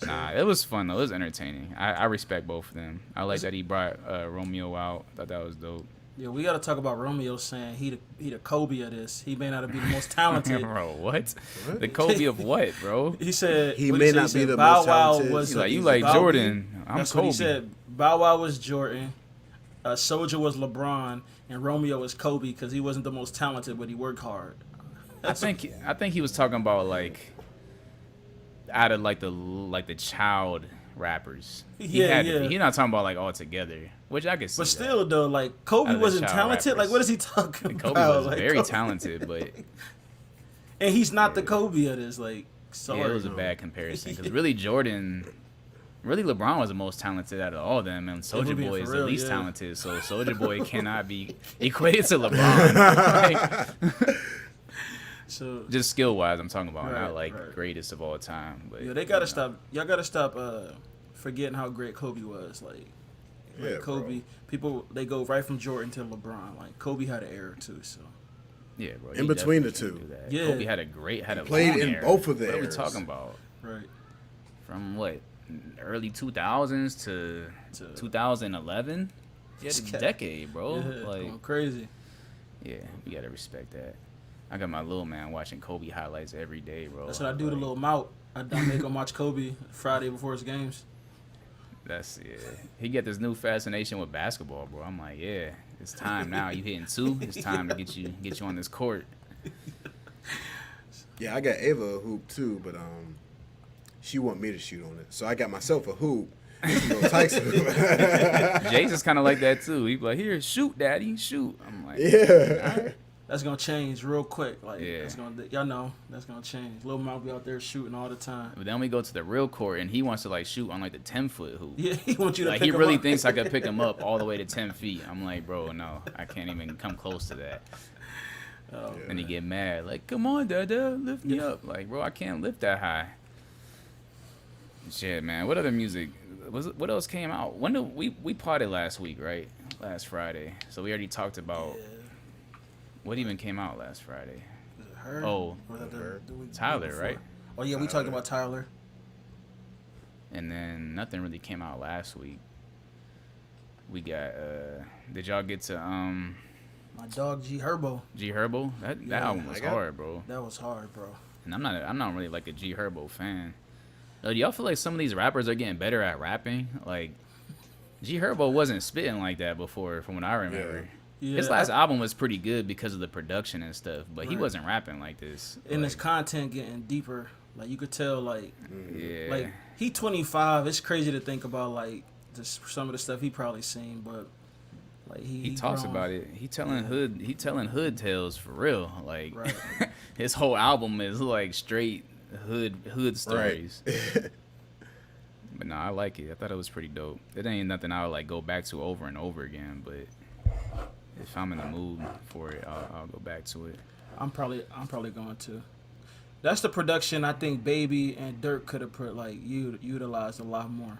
Nah, it was fun though. It was entertaining. I respect both of them. I like that he brought Romeo out. Thought that was dope. Yeah, we got to talk about Romeo saying he the Kobe of this. He may not be the most talented. Bro, what? The Kobe of what, bro? He said He what may he said? not He said be the Bow most Wow talented. was He's So like, you he's like Bow- Jordan. I'm That's Kobe. what he said. Bow Wow was Jordan. Soldier was LeBron, and Romeo was Kobe because he wasn't the most talented, but he worked hard. I think he was talking about like out of like the child rappers. He Yeah, had to yeah. be. He's not talking about like all together, which I could see. But that. still, though, like Out Kobe of the wasn't child talented. rappers. Like, what is he talking Kobe about? was Like, very Kobe- talented, but and he's not the Kobe of this. Like, sorry. yeah, it was a bad comparison because really LeBron was the most talented out of all of them, and Soulja being Boy for is real, the least yeah. talented. So Soulja Boy cannot be equated to LeBron. Like, So just skill wise, I'm talking about, Right, not like right. greatest of all time. But yeah, they gotta stop. Y'all gotta stop forgetting how great Kobe was. Like Yeah, Kobe, bro. people they go right from Jordan to LeBron. Like Kobe had an era too. So Yeah, bro. In he between the definitely two. can't do that. Yeah. Kobe had a played long in era. both of the What are we eras. talking about? right. From what early 2000s to To- 2011? Yeah, This a cat- decade, bro. Yeah, Like, going crazy. yeah, we gotta respect that. I got my little man watching Kobe highlights every day, bro. That's what I do to Like, little Mout. I make him watch Kobe Friday before his games. That's yeah. He got this new fascination with basketball, bro. I'm like, yeah, it's time now. You hitting 2? It's time to get you on this court. Yeah, I got Ava a hoop too, but she want me to shoot on it. So I got myself a hoop. You know, Tyson hoop. Jay's is kind of like that too. He be like, here, shoot, daddy, shoot. I'm like, Yeah. that's gonna change real quick. Like Yeah. that's gonna, y'all know that's gonna change. Lil Mouth be out there shooting all the time. But then we go to the real court, and he wants to like shoot on like the 10-foot hoop. Yeah, he wants you to Like pick he him really up. thinks I could pick him up all the way to 10 feet. I'm like, bro, no, I can't even come close to that. Oh, Yeah. And he get mad, like, come on, Dada, lift me up. Like, bro, I can't lift that high. Shit, man. What other music? What else came out? When did we potted last week, right? Last Friday. So we already talked about what even came out last Friday. Is it her? Oh, Or was that the week Tyler, before? right? Oh yeah, we talked about Tyler. And then nothing really came out last week. We got did y'all get to My dog G Herbo. G Herbo? That Yeah, album was I got- hard, bro. That was hard, bro. And I'm not really like a G Herbo fan. Do y'all feel like some of these rappers are getting better at rapping? Like G Herbo wasn't spitting like that before, from what I remember. Yeah, His last album was pretty good because of the production and stuff, but he Right. wasn't rapping like this. and his Like, content getting deeper. Like you could tell, like yeah, like he 25. It's crazy to think about like just some of the stuff he probably seen, but like he talks grown. about it. He telling hood tales for real. Like Right. his whole album is like straight hood stories. But no, I like it. I thought it was pretty dope. It ain't nothing I would like go back to over and over again, but if I'm in the mood for it, I'll go back to it. I'm probably going to. That's the production I think Baby and Dirk could have put like utilized a lot more.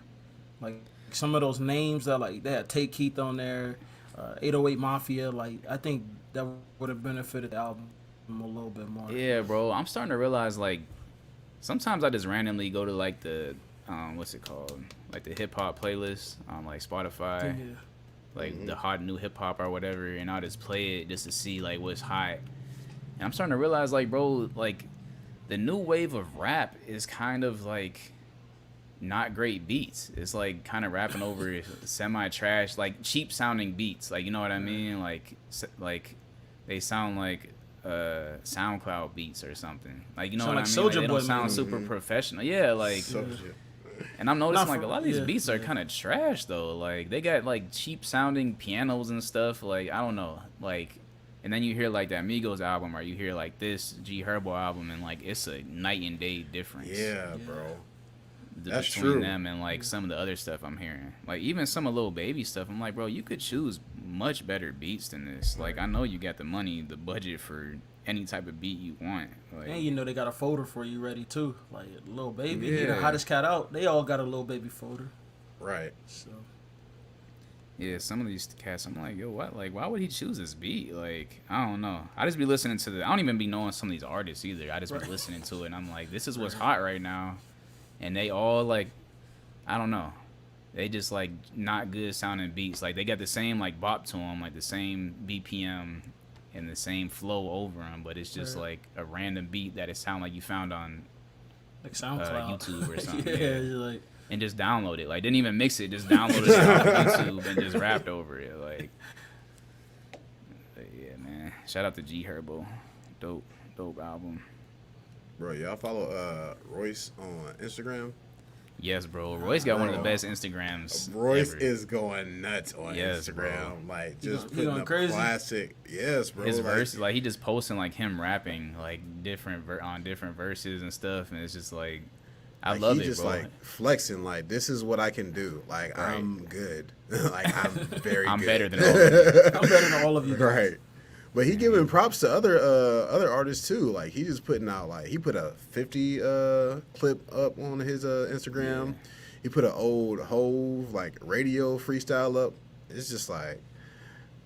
Like some of those names that like they had Take Keith on there, 808 Mafia. Like I think that would have benefited the album a little bit more. Yeah, bro. I'm starting to realize like sometimes I just randomly go to like the what's it called? Like the hip hop playlist on like Spotify. Yeah. Like the hot new hip hop or whatever, and I'll just play it just to see like what's hot. And I'm starting to realize like, bro, like the new wave of rap is kind of like not great beats. It's like kind of rapping over semi trash, like cheap sounding beats. Like, you know what I mean? Like they sound like SoundCloud beats or something. Like, you know Sound what like I mean? Like, Soulja they Boy don't sound movies. super professional. Yeah, like. So shit. And I'm noticing Not like for- a lot of these yeah, beats are yeah. kind of trash though. Like they got like cheap sounding pianos and stuff. Like I don't know. Like, and then you hear like that Migos album, or you hear like this G Herbo album, and like it's a night and day difference. Yeah, bro. That's between true. them and like some of the other stuff I'm hearing. Like even some of Lil Baby stuff. I'm like, bro, you could choose much better beats than this. Like I know you got the money, the budget for any type of beat you want. Like, And you know they got a folder for you ready too. Like Lil Baby, he the Yeah. hottest cat out. They all got a Lil Baby folder. Right. So yeah, some of these cats, I'm like, yo, what? Like, why would he choose this beat? Like, I don't know. I just be listening to I don't even be knowing some of these artists either. I just be listening to it, and I'm like, this is what's hot right now. And they all, like, I don't know. They just, like, not good sounding beats. Like, they got the same, like, bop to them, like, the same BPM and the same flow over them, but it's just, like, a random beat that it sound like you found on like SoundCloud, YouTube or something. yeah, Yeah. you're like And just download it. Like, didn't even mix it. Just downloaded it off YouTube and just rapped over it. Like, but yeah, man. Shout out to G Herbo. Dope album. Bro, y'all follow Royce on Instagram? Yes, bro. Royce got one of the Bro. best Instagrams Royce ever. is going nuts on Yes, Instagram. Like, He just going putting going up crazy? classic. Yes, bro. His like, verses, like he just posting like him rapping like on different verses and stuff, and it's just like I like, love he it, just bro. like flexing. Like, this is what I can do. Like, Right. I'm good. Like, I'm very I'm good. better than all of you. I'm better than all of you guys. Right. But he giving props to other artists too. Like he just putting out like he put a 50 clip up on his Instagram. He put an old Hove like radio freestyle up. It's just like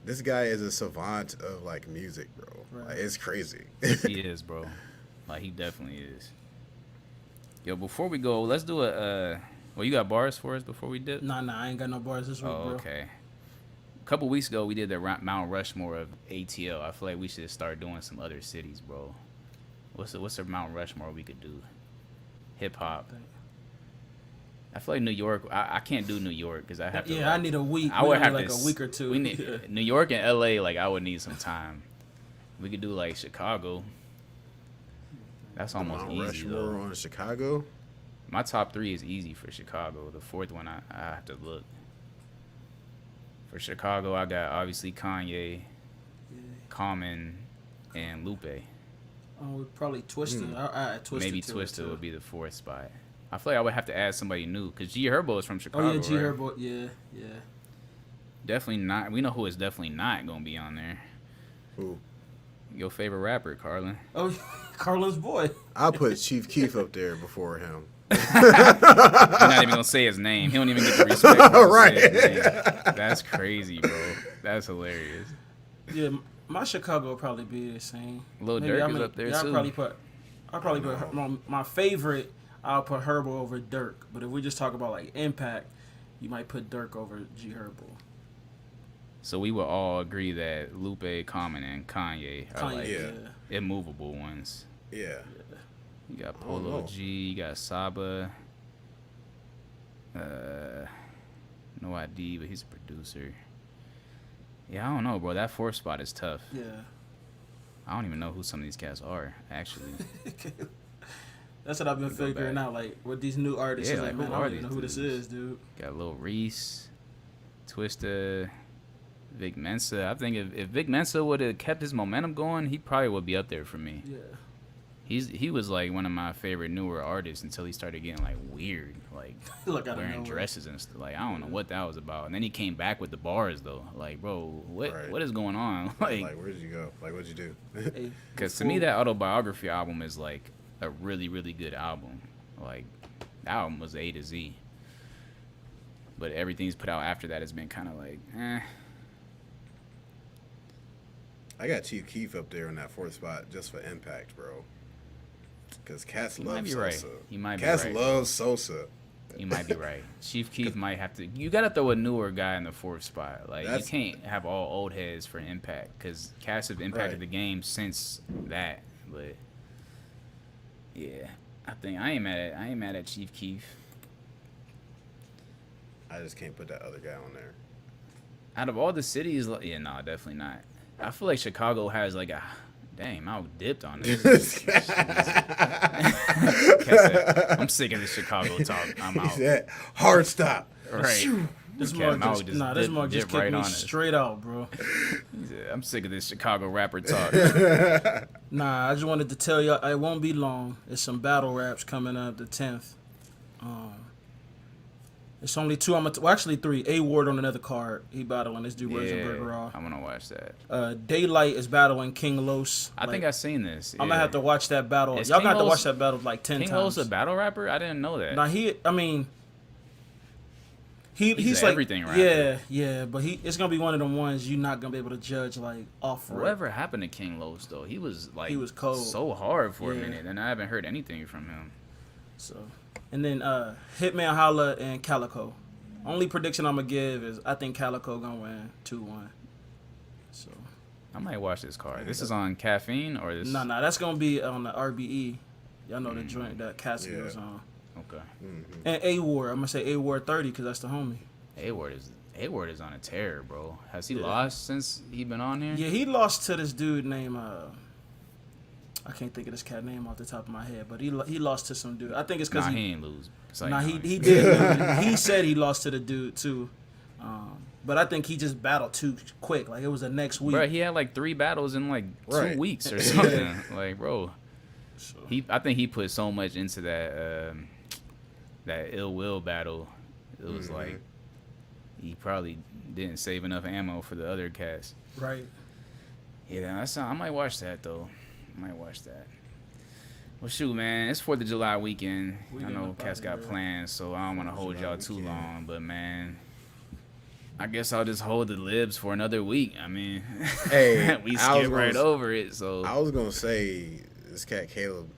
this guy is a savant of like music, bro. Right. Like, it's crazy. He is, bro. Like he definitely is. Yo, before we go, let's do a. Well, you got bars for us before we dip? Nah, I ain't got no bars this week, Oh, bro. okay. A couple weeks ago, we did the Mount Rushmore of ATL. I feel like we should start doing some other cities, bro. What's a Mount Rushmore we could do? Hip hop. I feel like New York. I can't do New York because I have to. Yeah, I need a week. I We would need have like to a week or two. We need Yeah. New York and LA. Like I would need some time. We could do like Chicago. That's almost Mount easy though. Rushmore on Chicago. My top 3 is easy for Chicago. The fourth one, I have to look. For Chicago, I got obviously Kanye, Common, and Lupe. Oh, probably Twisted. I Twisted Maybe too, Twister too. would be the fourth spot. I feel like I would have to add somebody new because G Herbo is from Oh Chicago. yeah, G right? Herbo. Yeah, yeah. Definitely not. We know who is definitely not gonna be on there. Who? Your favorite rapper, Carlin. Oh, Carlin's boy. I'll put Chief Keef up there before him. You're not even gonna say his name. He don't even get the respect. To Right. say his name. That's crazy, bro. That's hilarious. Yeah, my Chicago will probably be the same. Lil Maybe Durk is up there, too. I'll probably put my favorite. I'll put Herbo over Dirk. But if we just talk about like impact, you might put Dirk over G Herbo. So we will all agree that Lupe, Common, and Kanye are Kanye, like yeah. immovable ones. Yeah. You got I don't Polo know. G, you got Saba. No ID, but he's a producer. Yeah, I don't know, bro. That fourth spot is tough. Yeah. I don't even know who some of these cats are, actually. That's what I've been We'll go figuring back. out. Like with these new artists, Yeah, it's like, like, who man, I are don't even know these who this dudes? is, dude. Got Lil Reese, Twista, Vic Mensa. I think if Vic Mensa would have kept his momentum going, he probably would be up there for me. Yeah. He was like one of my favorite newer artists until he started getting like weird, like Like out of wearing nowhere. dresses and stuff. Like I don't know what that was about. And then he came back with the bars though. Like bro, Right. what is going on? Like, Like, where'd you go? Like, what'd you do? Hey, because to me that autobiography album is like a really really good album. Like the album was A to Z. But everything's put out after that has been kind of like, eh. I got Chief Keef up there in that fourth spot just for impact, bro. Because cats You might love be Sosa. right. You might be Cats right. love Sosa. You might be right. Chief Keef might have to. You gotta throw a newer guy in the fourth spot. Like That's- you can't have all old heads for impact because Cass have impacted Right. the game since that. But yeah, I think I ain't mad at Chief Keef. I just can't put that other guy on there. Out of all the cities, yeah, no, definitely not. I feel like Chicago has like a. Dang, I dipped on this. Cass said, I'm sick of this Chicago talk. I'm He out. said, hard stop. Right. This Cat mug Mao just, just nah, this dip- mug just dip kicked right me on it. straight out, bro. He said, I'm sick of this Chicago rapper talk. Nah, I just wanted to tell y'all it won't be long. It's some battle raps coming up the 10th. It's only two. Actually three. A Ward on another card. He battling this dude Rosenberg Yeah, Raw. I want to watch that. Daylight is battling King Los. I think I've seen this. I'm gonna have to watch that battle. Is Y'all King gonna have to Los- watch that battle like 10 King times. Lo's a battle rapper? I didn't know that. Now he's an like everything rapper. Yeah, but it's gonna be one of them ones you're not gonna be able to judge like off rip. Whatever happened to King Los though? He was like He was cold. so hard for a Yeah. minute, and I haven't heard anything from him. So, and then Hitman Holla and Calico. Only prediction I'm gonna give is I think Calico gonna win 2-1. So I might watch this card. This is on Caffeine or this? nah, that's gonna be on the RBE. Y'all know the joint that Cassidy Yeah. was on. Okay. And A Ward, I'm gonna say A Ward 30 because that's the homie. A-Word is on a tear, bro. Has he lost since he been on here? Yeah, he lost to this dude named I can't think of this cat name off the top of my head, but he lost to some dude. I think it's because Nah, he ain't lose. It's like, Nah, nah, he did. He said he lost to the dude too, but I think he just battled too quick. Like it was the next week. Bro, he had like 3 battles in like 2 Right. weeks or something. Like, bro, So, I think he put so much into that Ill Will battle. It was like he probably didn't save enough ammo for the other cats. right. Yeah, I might watch that though. I might watch that. Well, shoot, man, it's 4th of July weekend. I getting know up cats outta got here. plans, so I don't want to hold July y'all too weekend. long. But man, I guess I'll just hold the libs for another week. I mean, Hey, we I was skip right gonna- over it. So I was going to say this cat Caleb.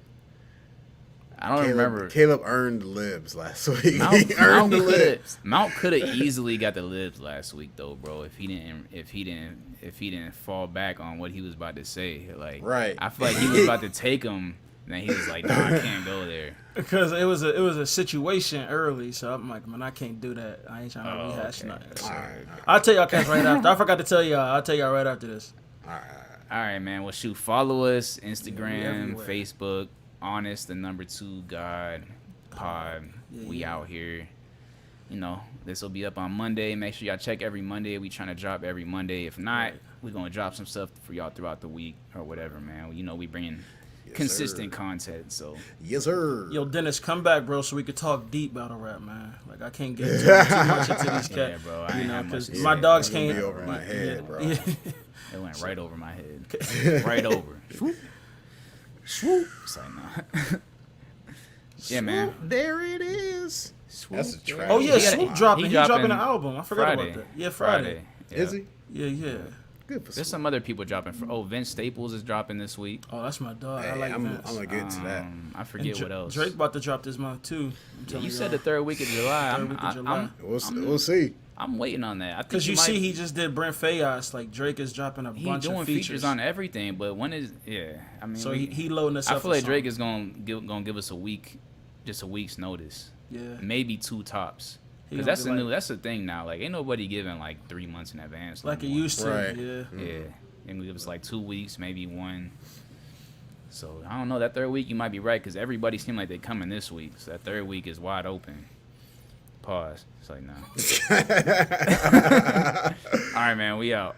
I don't remember. Caleb earned the libs last week. Mount, He earned the libs. Mount could have easily got the libs last week though, bro. If he didn't fall back on what he was about to say, like, Right. I feel like he was about to take him, and then he was like, "Nah, I can't go there." Because it was a situation early, so I'm like, man, I can't do that. I ain't trying to Oh, rehash okay. nothing. So, All right. I'll tell y'all cats right after. I forgot to tell y'all. I'll tell y'all right after this. All right. All right, man. Well, shoot, follow us Instagram, everywhere. Facebook, Honest the #2 God Pod. Yeah, We yeah. out here. you know, this will be up on Monday. Make sure y'all check every Monday. We trying to drop every Monday. If not, we're gonna drop some stuff for y'all throughout the week or whatever, man. You know, we bringing consistent content. So Yes, sir. Yo, Dennis, come back, bro, so we could talk deep battle rap, man. Like, I can't get too much into these cats. yeah, bro. I You ain't know, have much because to my say, dogs bro. It'll can't. be over my head, bro. Yeah. It went right over my head. Right over. Swoop. Swoop. It's like, nah. Yeah, man. There it is. Swoop. That's a trash. Oh, yeah, He gotta- Swoop he dropping. He's dropping dropping an album. I forgot Friday. about that. Yeah, Friday. Yeah. Is he? Yeah. Good for There's Swoop. some other people dropping. Vince Staples is dropping this week. Oh, that's my dog. Hey, I like I'm Vince. gonna get to that. I forget what else. Drake about to drop this month, too. I'm telling You said y'all. the third week of July. Third week of July. We'll see. I'm waiting on that. I think Because you might- see, he just did Brent Fayos. Like, Drake is dropping a he bunch doing of features on everything, but when is I mean, So he loading us I up. feel for like Drake something. is gonna give us a week, just a week's notice, Yeah. maybe 2 tops. He Because gonna that's be the new. like- That's the thing now. Like, ain't nobody giving like 3 months in advance. no Like it more. used to. Right. Yeah. Yeah, and give us like 2 weeks, maybe 1. So I don't know. That third week you might be right because everybody seemed like they coming this week. So that third week is wide open. Pause. It's like nah. All right, man. We out.